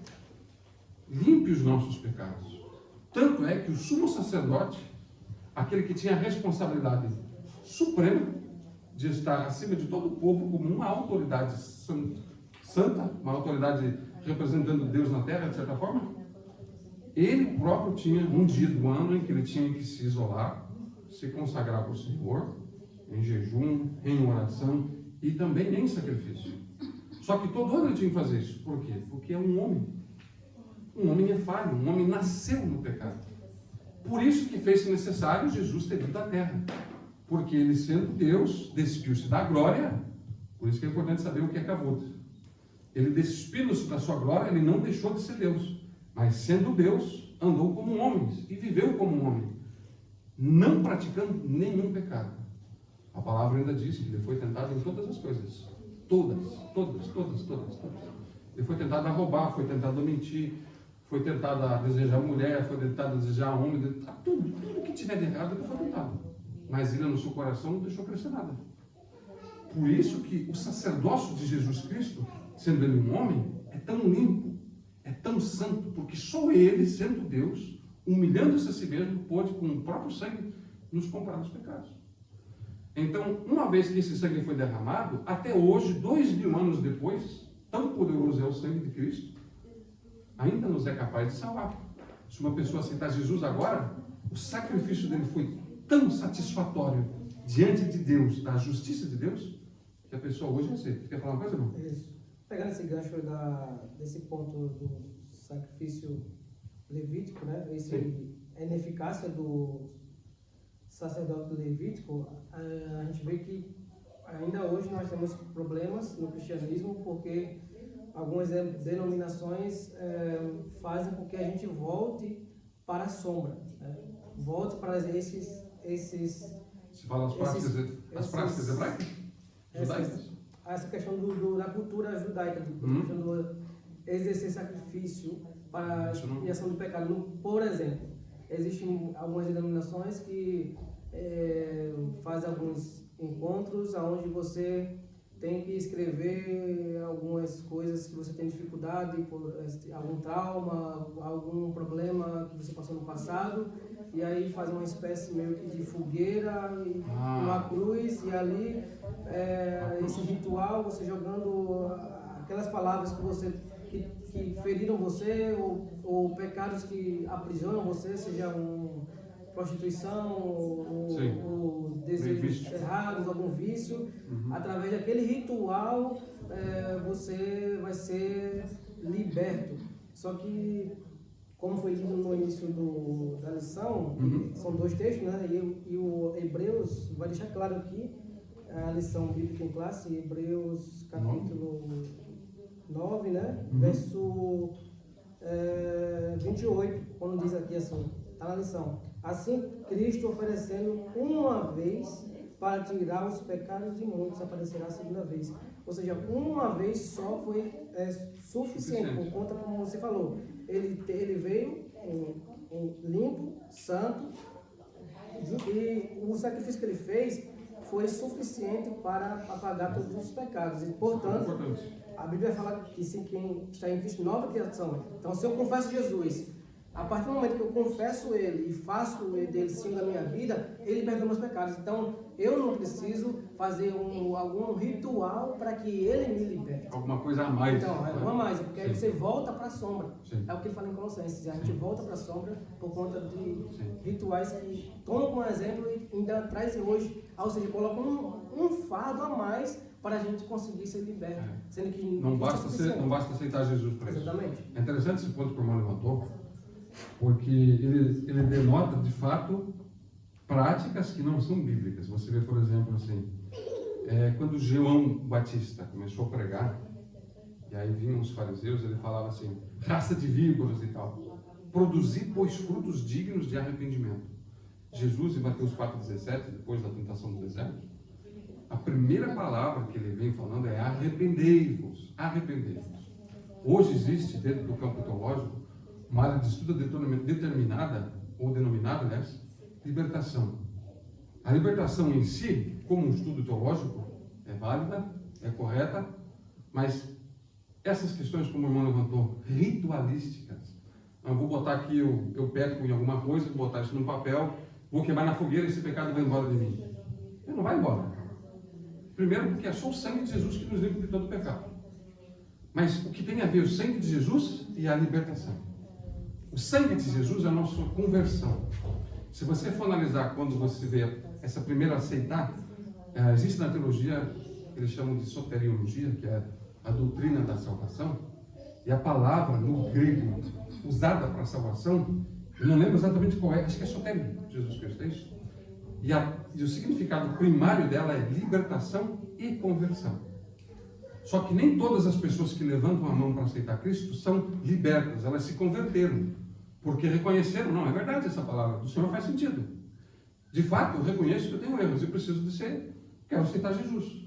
Speaker 1: limpe os nossos pecados. Tanto é que o sumo sacerdote, aquele que tinha a responsabilidade suprema de estar acima de todo o povo como uma autoridade santa, uma autoridade representando Deus na terra, de certa forma, ele próprio tinha um dia do ano em que ele tinha que se isolar, se consagrar para o Senhor, em jejum, em oração e também em sacrifício. Só que todo ano ele tinha que fazer isso. Por quê? Porque é um homem. Um homem é falho, um homem nasceu no pecado. Por isso que fez-se necessário Jesus ter vindo à terra. Porque ele, sendo Deus, despiu-se da glória. Por isso que é importante saber o que é kavod. Ele despiu-se da sua glória, ele não deixou de ser Deus. Mas sendo Deus, andou como um homem e viveu como um homem, não praticando nenhum pecado. A palavra ainda diz que ele foi tentado em todas as coisas. Todas. Ele foi tentado a roubar, foi tentado a mentir, foi tentado a desejar mulher, foi tentado a desejar homem, tudo que tiver de errado ele foi tentado. Mas ele no seu coração não deixou crescer nada. Por isso que o sacerdócio de Jesus Cristo, sendo ele um homem, é tão limpo, é tão santo, porque só ele, sendo Deus, humilhando-se a si mesmo, pôde com o próprio sangue nos comprar dos pecados. Então, uma vez que esse sangue foi derramado, até hoje, 2000 anos depois, tão poderoso é o sangue de Cristo, ainda nos é capaz de salvar. Se uma pessoa aceitar Jesus agora, o sacrifício dele foi tão satisfatório diante de Deus, da justiça de Deus, que a pessoa hoje aceita. Quer falar uma coisa, irmão?
Speaker 3: Isso. Pegando esse gancho desse ponto do sacrifício levítico, né? A ineficácia do sacerdote levítico, a gente vê que ainda hoje nós temos problemas no cristianismo, porque algumas denominações fazem com que a gente volte para a sombra, né? Volte para esses
Speaker 1: Se fala as práticas hebraicas? Judaicas?
Speaker 3: Essa questão da cultura judaica, questão do exercer sacrifício para a expiação do pecado. Por exemplo, existem algumas denominações que fazem alguns encontros onde você tem que escrever algumas coisas que você tem dificuldade, por algum trauma, algum problema que você passou no passado, e aí faz uma espécie meio que de fogueira, uma cruz, e ali esse ritual, você jogando aquelas palavras que feriram você, ou pecados que aprisionam você, seja prostituição, ou desejos errados, algum vício, através daquele ritual você vai ser liberto. Só que, como foi dito no início da lição, são dois textos, né? E o Hebreus vai deixar claro aqui, a lição bíblica em classe, Hebreus capítulo 9, né? Verso 28, quando diz aqui assim, está na lição: assim, Cristo oferecendo uma vez para tirar os pecados de muitos, aparecerá a segunda vez. Ou seja, uma vez só foi suficiente, por conta, como você falou, ele veio limpo, santo, e o sacrifício que ele fez foi suficiente para apagar todos os pecados. E, portanto, a Bíblia fala que se quem está em Cristo, nova criação. Então, se eu confesso Jesus, a partir do momento que eu confesso Ele e faço dele sim na minha vida, Ele perdoa meus pecados. Então, eu não preciso fazer algum ritual para que Ele me liberte.
Speaker 1: Alguma coisa a mais.
Speaker 3: Então,
Speaker 1: né?
Speaker 3: a mais, porque aí você volta para a sombra.
Speaker 1: Sim.
Speaker 3: É o que ele fala em Colossenses. A gente volta para a sombra por conta de rituais que tomam como exemplo e ainda trazem hoje, ou seja, colocam um fardo a mais para a gente conseguir ser liberto. Sendo que
Speaker 1: Não
Speaker 3: isso é
Speaker 1: basta
Speaker 3: suficiente.
Speaker 1: aceitar Jesus para isso.
Speaker 3: Exatamente.
Speaker 1: É interessante esse ponto que o irmão levantou, porque ele denota, de fato, práticas que não são bíblicas. Você vê, por exemplo, assim, quando João Batista começou a pregar, e aí vinham os fariseus, ele falava assim, raça de víboras e tal, produzir, pois, frutos dignos de arrependimento. Jesus, em Mateus 4,17, depois da tentação do deserto, a primeira palavra que ele vem falando é arrependei-vos, arrependei-vos. Hoje existe, dentro do campo teológico, uma área de estudo determinada, ou denominada, aliás, libertação. A libertação em si, como um estudo teológico, é válida, é correta, mas essas questões, como o irmão levantou, ritualísticas, eu vou botar aqui, eu peco em alguma coisa, vou botar isso num papel, vou queimar na fogueira e esse pecado vai embora de mim. Ele não vai embora. Primeiro porque é só o sangue de Jesus que nos livra de todo pecado. Mas o que tem a ver o sangue de Jesus e a libertação? O sangue de Jesus é a nossa conversão. Se você for analisar quando você vê essa primeira aceitar, existe na teologia, que eles chamam de soteriologia, que é a doutrina da salvação, e a palavra no grego usada para salvação, eu não lembro exatamente qual é, acho que é soteria, Jesus Cristo, é isso? E o significado primário dela é libertação e conversão. Só que nem todas as pessoas que levantam a mão para aceitar Cristo são libertas, elas se converteram, porque reconheceram, não, é verdade essa palavra, do Senhor faz sentido. De fato, eu reconheço que eu tenho erros e preciso de ser, quero aceitar Jesus.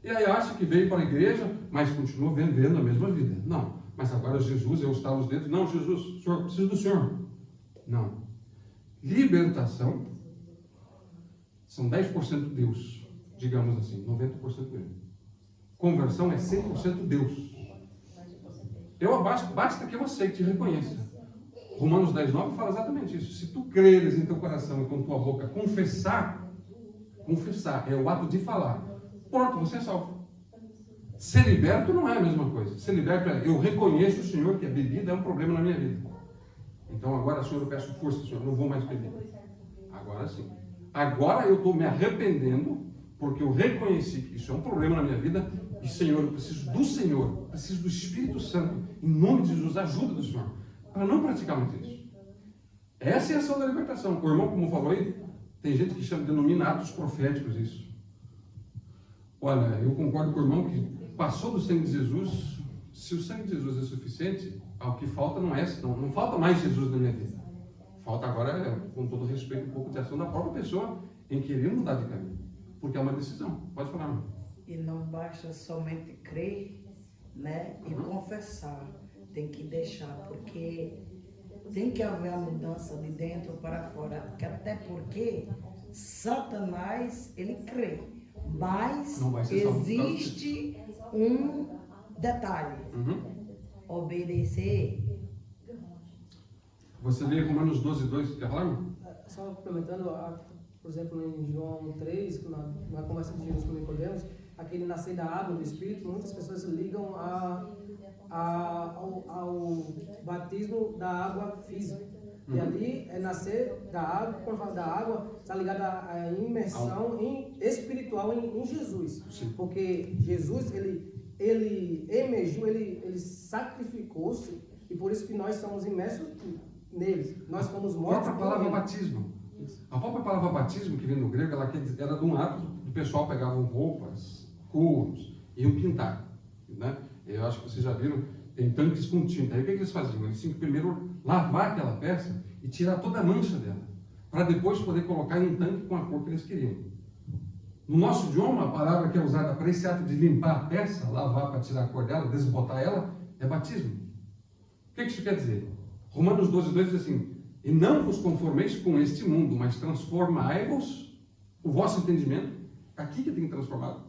Speaker 1: E aí acha que veio para a igreja, mas continua vivendo a mesma vida. Não, mas agora Jesus, eu estalo os dedos, não, Jesus, Senhor, preciso do Senhor. Não. Libertação são 10% Deus, digamos assim, 90% ele. Conversão é 100% Deus. Basta que eu aceite e reconheça. Romanos 10:9 fala exatamente isso. Se tu creres em teu coração e com tua boca confessar é o ato de falar. Pronto, você é salvo. Ser liberto não é a mesma coisa. Ser liberto é, eu reconheço o Senhor que a bebida é um problema na minha vida. Então agora, Senhor, eu peço força, Senhor, eu não vou mais beber. Agora sim. Agora eu estou me arrependendo, porque eu reconheci que isso é um problema na minha vida, e Senhor, eu preciso do Senhor, preciso do Espírito Santo, em nome de Jesus, ajuda do Senhor, para não praticar mais isso. Essa é a ação da libertação. O irmão, como falou aí, tem gente que denomina atos proféticos isso. Olha, eu concordo com o irmão que passou do sangue de Jesus, se o sangue de Jesus é suficiente, o que falta não falta mais Jesus na minha vida. Falta agora, com todo respeito, um pouco de ação da própria pessoa em querer mudar de caminho. Porque é uma decisão. Pode falar, irmão.
Speaker 4: E não basta somente crer, né, e confessar. Tem que deixar, porque tem que haver a mudança de dentro para fora. Até porque Satanás, ele crê. Mas existe um detalhe. Obedecer.
Speaker 1: Você lê Romanos 12:2, quer falar?
Speaker 3: Só complementando, por exemplo, em João 3, na conversa de Jesus com Nicodemos, aquele nascer da água do Espírito, muitas pessoas ligam ao batismo da água física. E ali é nascer da água, quando fala da água, está ligado à imersão espiritual em Jesus.
Speaker 1: Sim.
Speaker 3: Porque Jesus, ele emergiu, ele sacrificou-se, e por isso que nós somos imersos nele. Nós fomos mortos.
Speaker 1: A própria palavra batismo. A própria palavra batismo, que vem do grego, ela era de um ato do pessoal pegavam roupas, couros, e iam pintar. Né? Eu acho que vocês já viram, tem tanques com tinta. Aí o que eles faziam? Eles tinham que primeiro lavar aquela peça e tirar toda a mancha dela, para depois poder colocar em um tanque com a cor que eles queriam. No nosso idioma, a palavra que é usada para esse ato de limpar a peça, lavar para tirar a cor dela, desbotar ela, é batismo. O que isso quer dizer? Romanos 12:2 diz assim: e não vos conformeis com este mundo, mas transformai-vos o vosso entendimento, aqui que tem transformado,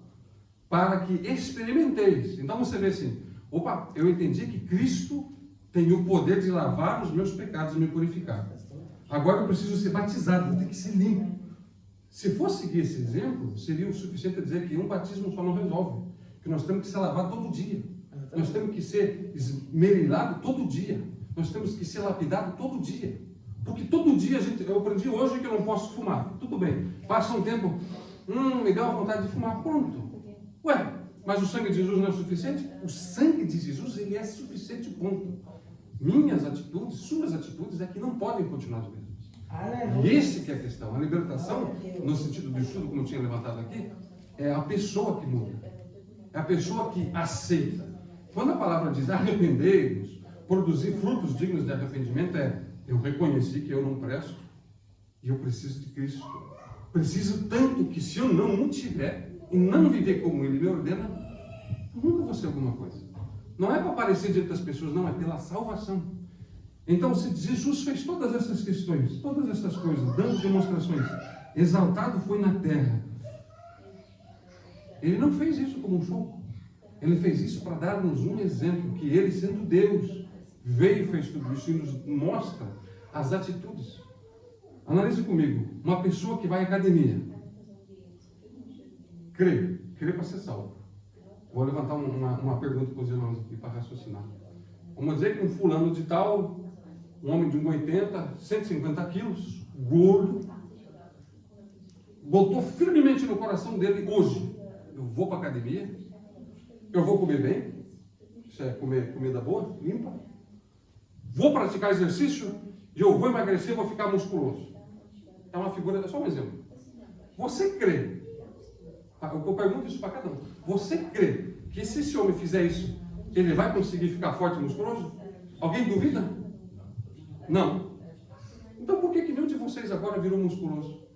Speaker 1: para que experimenteis. Então você vê assim, opa, eu entendi que Cristo tem o poder de lavar os meus pecados e me purificar. Agora eu preciso ser batizado, eu tenho que ser limpo. Se for seguir esse exemplo, seria o suficiente dizer que um batismo só não resolve, que nós temos que ser lavados todo dia, nós temos que ser esmerilados todo dia, nós temos que ser lapidados todo dia, porque todo dia eu aprendi hoje que eu não posso fumar, tudo bem, passa um tempo, me dá uma vontade de fumar, pronto, ué, Mas o sangue de Jesus não é o suficiente? O sangue de Jesus, ele é suficiente, ponto. Minhas atitudes, suas atitudes é que não podem continuar as mesmas.
Speaker 4: Aleluia.
Speaker 1: E esse que é a questão. A libertação, no sentido do estudo, como eu tinha levantado aqui, é a pessoa que muda. É a pessoa que aceita. Quando a palavra diz arrependei-vos, produzir frutos dignos de arrependimento, eu reconheci que eu não presto e eu preciso de Cristo. Preciso tanto que se eu não o tiver e não viver como Ele me ordena, eu nunca vou ser alguma coisa. Não é para aparecer diante das pessoas, não, é pela salvação. Então, se Jesus fez todas essas questões, todas essas coisas, dando demonstrações, exaltado foi na terra. Ele não fez isso como um show. Ele fez isso para dar-nos um exemplo, que Ele, sendo Deus, veio e fez tudo isso e nos mostra as atitudes. Analise comigo, uma pessoa que vai à academia, crê para ser salvo. Vou levantar uma pergunta para os irmãos aqui para raciocinar. Vamos dizer que um fulano de tal, um homem de 1,80, 150 quilos, gordo, botou firmemente no coração dele, hoje, eu vou para a academia, eu vou comer bem, isso é comer comida boa, limpa, vou praticar exercício e eu vou emagrecer, vou ficar musculoso. É uma figura, é só um exemplo. Você crê, eu pergunto isso para cada um, você crê que se esse homem fizer isso, ele vai conseguir ficar forte e musculoso? Alguém duvida? Não. Então por que nenhum de vocês agora virou musculoso?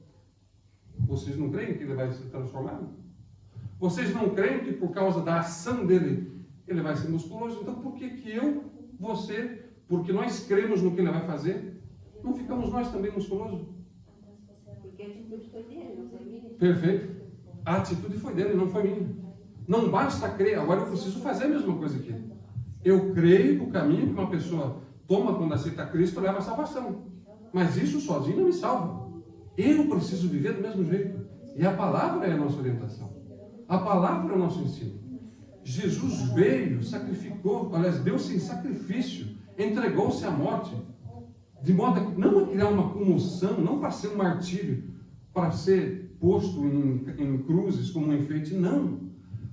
Speaker 1: Vocês não creem que ele vai se transformar? Vocês não creem que por causa da ação dele, ele vai ser musculoso? Então por que você, porque nós cremos no que ele vai fazer, não ficamos nós também musculosos?
Speaker 2: Porque a atitude foi dele, não foi minha.
Speaker 1: Perfeito. A atitude foi dele, não foi minha. Não basta crer, agora eu preciso fazer a mesma coisa que ele. Eu creio no caminho que uma pessoa toma quando aceita Cristo, leva a salvação. Mas isso sozinho não me salva. Eu preciso viver do mesmo jeito. E a palavra é a nossa orientação. A palavra é o nosso ensino. Jesus veio, sacrificou, aliás, deu-se em sacrifício, entregou-se à morte, de modo a não a criar uma comoção, não para ser um martírio, para ser posto em cruzes como um enfeite, não.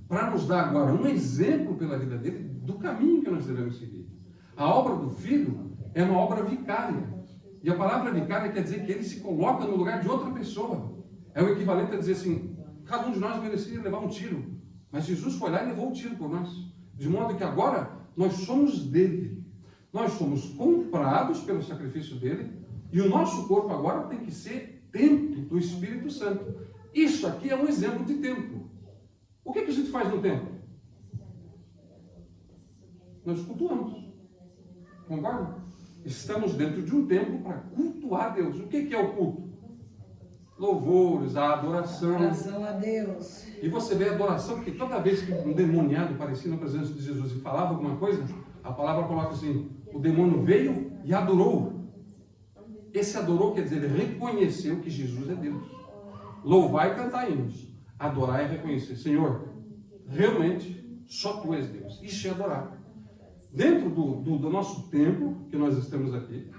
Speaker 1: Para nos dar agora um exemplo pela vida dele do caminho que nós devemos seguir. A obra do Filho é uma obra vicária. E a palavra vicária quer dizer que ele se coloca no lugar de outra pessoa. É o equivalente a dizer assim, cada um de nós merecia levar um tiro, mas Jesus foi lá e levou o tiro por nós. De modo que agora nós somos dele. Nós somos comprados pelo sacrifício dele e o nosso corpo agora tem que ser templo do Espírito Santo. Isso aqui é um exemplo de templo. O que a gente faz no templo? Nós cultuamos. Concorda? Estamos dentro de um templo para cultuar Deus. O que é o culto? Louvores, a adoração.
Speaker 4: Adoração a Deus.
Speaker 1: E você vê a adoração que toda vez que um demoniado aparecia na presença de Jesus e falava alguma coisa, a palavra coloca assim, o demônio veio e adorou. Esse adorou quer dizer, ele reconheceu que Jesus é Deus. Louvar e cantar hinos. Adorar e reconhecer. Senhor, realmente, só Tu és Deus. Isso é adorar. Dentro do nosso templo, que nós estamos aqui,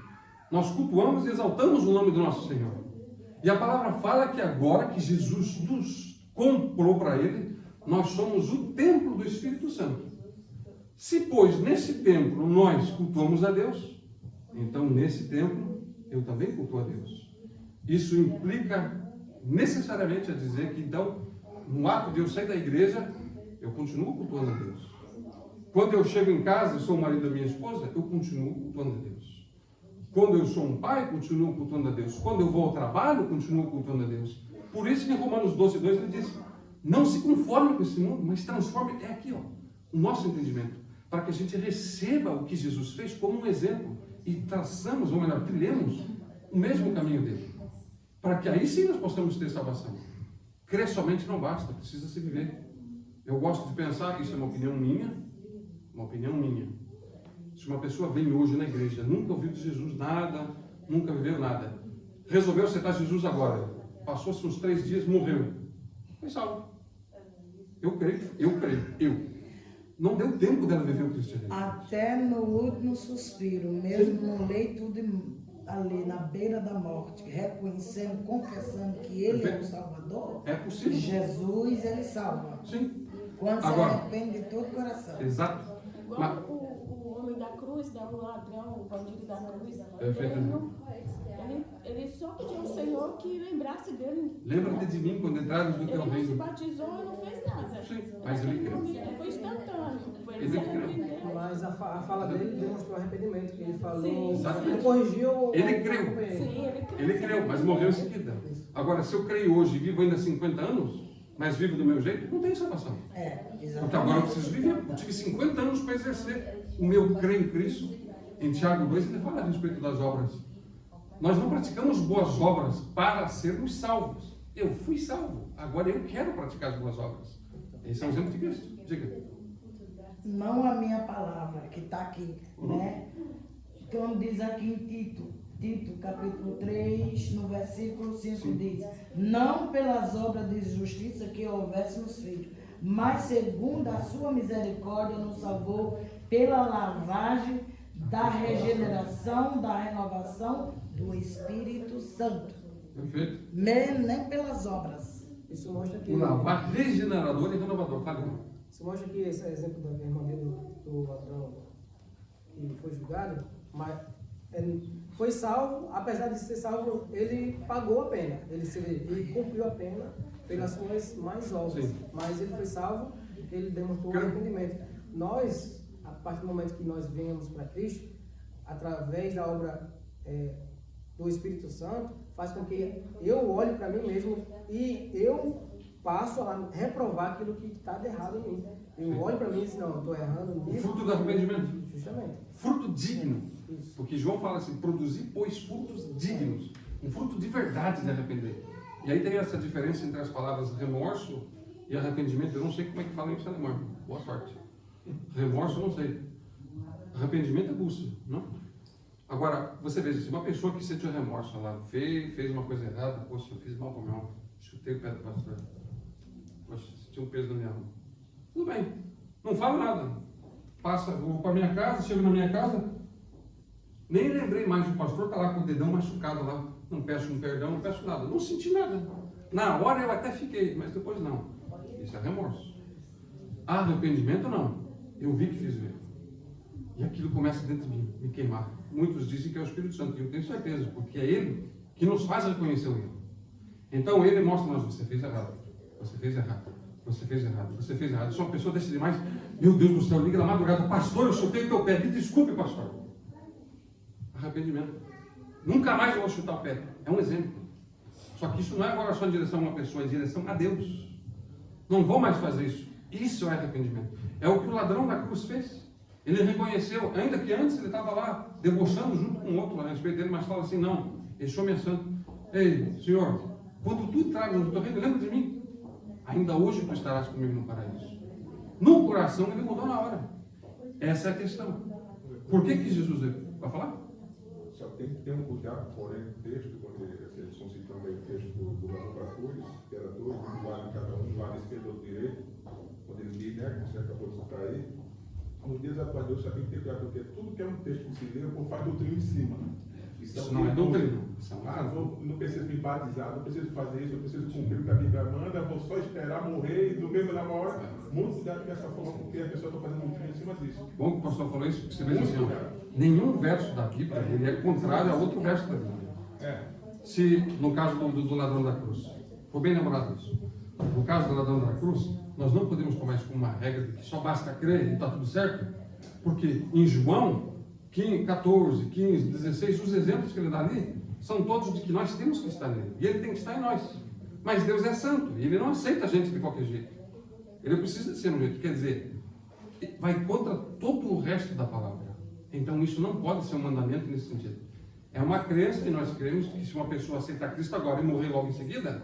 Speaker 1: nós cultuamos e exaltamos o nome do nosso Senhor. E a palavra fala que agora que Jesus nos comprou para Ele, nós somos o templo do Espírito Santo. Se, pois, nesse templo nós cultuamos a Deus, então nesse templo eu também cultuo a Deus. Isso implica necessariamente a dizer que, então, no ato de eu sair da igreja, eu continuo cultuando a Deus. Quando eu chego em casa e sou o marido da minha esposa, eu continuo cultuando a Deus. Quando eu sou um pai, continuo cultuando a Deus. Quando eu vou ao trabalho, continuo cultuando a Deus. Por isso que em Romanos 12, 2 ele diz, não se conforme com esse mundo, mas transforme, é aqui, ó, o nosso entendimento, para que a gente receba o que Jesus fez como um exemplo e traçamos, ou melhor, trilhemos o mesmo caminho dele. Para que aí sim nós possamos ter salvação. Crer somente não basta, precisa se viver. Eu gosto de pensar, isso é uma opinião minha, se uma pessoa vem hoje na igreja, nunca ouviu de Jesus nada, nunca viveu nada, resolveu aceitar Jesus agora, passou-se uns 3 dias, morreu, foi salvo. Eu creio. Não deu tempo dela viver o cristianismo.
Speaker 4: Até no último suspiro, mesmo no leito ali na beira da morte, reconhecendo, confessando que Ele é o Salvador,
Speaker 1: É possível.
Speaker 4: Jesus, Ele salva.
Speaker 1: Sim.
Speaker 4: Quando se
Speaker 1: Agora,
Speaker 4: arrepende de todo o coração.
Speaker 1: exato.
Speaker 5: Igual
Speaker 1: Mas-
Speaker 5: o homem da cruz, né, o ladrão, o bandido da cruz,
Speaker 1: Perfeito.
Speaker 5: ele só pediu ao Senhor que lembrasse dele.
Speaker 1: Lembra-te de mim quando entrares no
Speaker 5: Ele
Speaker 1: teu
Speaker 5: não se
Speaker 1: reino.
Speaker 5: batizou e não fez nada.
Speaker 1: Sim, mas ele creu.
Speaker 5: Foi instantâneo. Ele
Speaker 1: Ele
Speaker 5: se
Speaker 1: creu.
Speaker 5: arrependeu.
Speaker 3: Mas a fala dele demonstrou arrependimento, que ele falou,
Speaker 5: Sim.
Speaker 1: Exatamente.
Speaker 3: ele corrigiu.
Speaker 1: Ele creu.
Speaker 5: Sim, ele creu.
Speaker 1: Ele creu, mas morreu em seguida. Agora, se eu creio hoje e vivo ainda 50 anos, mas vivo do meu jeito, não tem salvação.
Speaker 4: É,
Speaker 1: Porque agora eu
Speaker 4: exatamente.
Speaker 1: preciso viver. Eu tive 50 anos para exercer o meu creio em Cristo. Em Tiago 2, ele fala a respeito das obras. Nós não praticamos boas obras para sermos salvos. Eu fui salvo, agora eu quero praticar as boas obras. Esse é um exemplo de Cristo. Diga.
Speaker 4: Não a minha palavra, que está aqui, né? Como diz aqui em Tito, capítulo 3, no versículo 5, diz: não pelas obras de justiça que houvéssemos feito, mas segundo a sua misericórdia nos salvou pela lavagem da regeneração, da renovação do Espírito Santo.
Speaker 1: Perfeito.
Speaker 4: Nem pelas obras.
Speaker 3: Isso mostra que.
Speaker 1: O lavar regenerador e renovador. Fala, irmão.
Speaker 3: Isso mostra que esse exemplo da irmã dele, do ladrão que foi julgado, mas ele foi salvo, apesar de ser salvo, ele pagou a pena. Ele cumpriu a pena pelas suas mais obras.
Speaker 1: Sim.
Speaker 3: Mas ele foi salvo, ele demonstrou
Speaker 1: Creio.
Speaker 3: arrependimento. Nós, a partir do momento que nós venhamos para Cristo, através da obra do Espírito Santo, faz com que eu olhe para mim mesmo e eu passo a reprovar aquilo que está de errado em mim. Eu olho para mim e digo, não, eu estou errando
Speaker 1: O
Speaker 3: nisso.
Speaker 1: fruto do arrependimento.
Speaker 3: Justamente.
Speaker 1: Fruto digno.
Speaker 3: Isso.
Speaker 1: Porque João fala assim, produzir, pois, frutos dignos. Um fruto de verdade de arrepender. E aí tem essa diferença entre as palavras remorso e arrependimento. Eu não sei como é que fala isso em alemão. Boa sorte. Remorso eu não sei. Arrependimento é busca, não? Agora, você veja, se uma pessoa que sentiu remorso, ela fez uma coisa errada, poxa, eu fiz mal para o meu irmão, chutei o pé do pastor, poxa, senti um peso na minha mão. Tudo bem, não falo nada. Passa, vou para minha casa, chego na minha casa, nem lembrei mais, o pastor está lá com o dedão machucado lá, não peço um perdão, não peço nada, não senti nada. Na hora eu até fiquei, mas depois não. Isso é remorso. Arrependimento não. Eu vi que fiz o erro. E aquilo começa dentro de mim, me queimar. Muitos dizem que é o Espírito Santo, e eu tenho certeza, porque é Ele que nos faz reconhecer o erro. Então Ele mostra a nós, você fez errado, você fez errado, você fez errado, você fez errado. Se uma pessoa deixa demais, meu Deus do céu, liga na madrugada, pastor, eu chutei o teu pé, me desculpe, pastor. Arrependimento. Nunca mais eu vou chutar o pé. É um exemplo. Só que isso não é agora só em direção a uma pessoa, é em direção a Deus. Não vou mais fazer isso. Isso é arrependimento. É o que o ladrão da cruz fez. Ele reconheceu, ainda que antes ele estava lá debochando junto com outro a respeito dele, mas fala assim, não, Yeshua me santo. Ei, Senhor, quando tu entrares no teu reino, lembra de mim? Ainda hoje tu estarás comigo no paraíso. No coração ele mudou na hora. Essa é a questão. Por que Jesus veio? Vai falar?
Speaker 6: Só tem que ter um cuidado, porém, o texto, quando eles estão citando aí o texto do lado da cruz, que era dois, um lado de cada um, do lado esquerdo e do direito, quando ele diz, né, que você acabou de citar aí, nos dias atuais, Deus tem que ter cuidado, porque tudo que é um texto que se lê, o povo faz doutrina em cima.
Speaker 1: Isso não é doutrina. Isso é uma
Speaker 6: não preciso me batizar, não preciso fazer isso, eu preciso cumprir o que a Bíblia manda, vou só esperar morrer e do mesmo na hora. Muito cuidado dessa forma, porque a pessoa está fazendo doutrina em cima disso.
Speaker 1: Bom que o pastor falou isso, porque você veja assim, ó, nenhum verso da Bíblia ele é contrário a outro verso da Bíblia. Se, no caso do ladrão da cruz, foi bem lembrado isso. No caso do ladrão da cruz, nós não podemos tomar isso como uma regra de que só basta crer e está tudo certo, porque em João 14, 15, 16, os exemplos que ele dá ali são todos de que nós temos que estar nele, e ele tem que estar em nós. Mas Deus é santo, e ele não aceita a gente de qualquer jeito. Ele precisa de ser um jeito, quer dizer, vai contra todo o resto da palavra. Então isso não pode ser um mandamento nesse sentido. É uma crença, e nós cremos que se uma pessoa aceitar Cristo agora e morrer logo em seguida,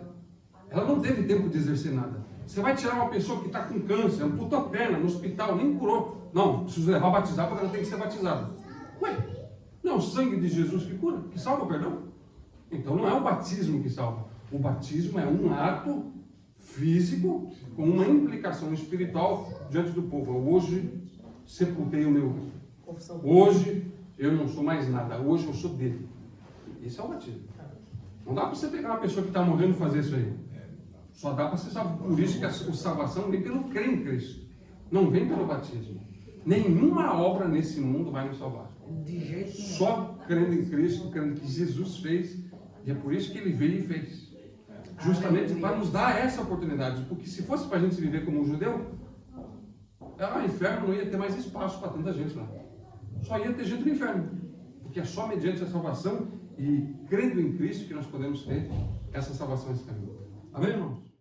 Speaker 1: ela não teve tempo de exercer nada. Você vai tirar uma pessoa que está com câncer, amputou a perna no hospital, nem curou. Não, preciso levar a batizar porque ela tem que ser batizada. Ué, não é o sangue de Jesus que cura, que salva, perdão? Então não é o batismo que salva. O batismo é um ato físico com uma implicação espiritual diante do povo. Eu hoje sepultei o meu. Hoje eu não sou mais nada. Hoje eu sou dele. Esse é o batismo. Não dá para você pegar uma pessoa que está morrendo e fazer isso aí. Só dá para ser salvo. Por isso que a salvação vem pelo crer em Cristo. Não vem pelo batismo. Nenhuma obra nesse mundo vai nos salvar.
Speaker 4: De jeito nenhum.
Speaker 1: Só crendo em Cristo, crendo que Jesus fez. E é por isso que ele veio e fez. Justamente para nos dar essa oportunidade. Porque se fosse para a gente viver como um judeu, o inferno não ia ter mais espaço para tanta gente lá. Só ia ter gente no inferno. Porque é só mediante a salvação e crendo em Cristo que nós podemos ter essa salvação, esse caminho. Amém, irmãos?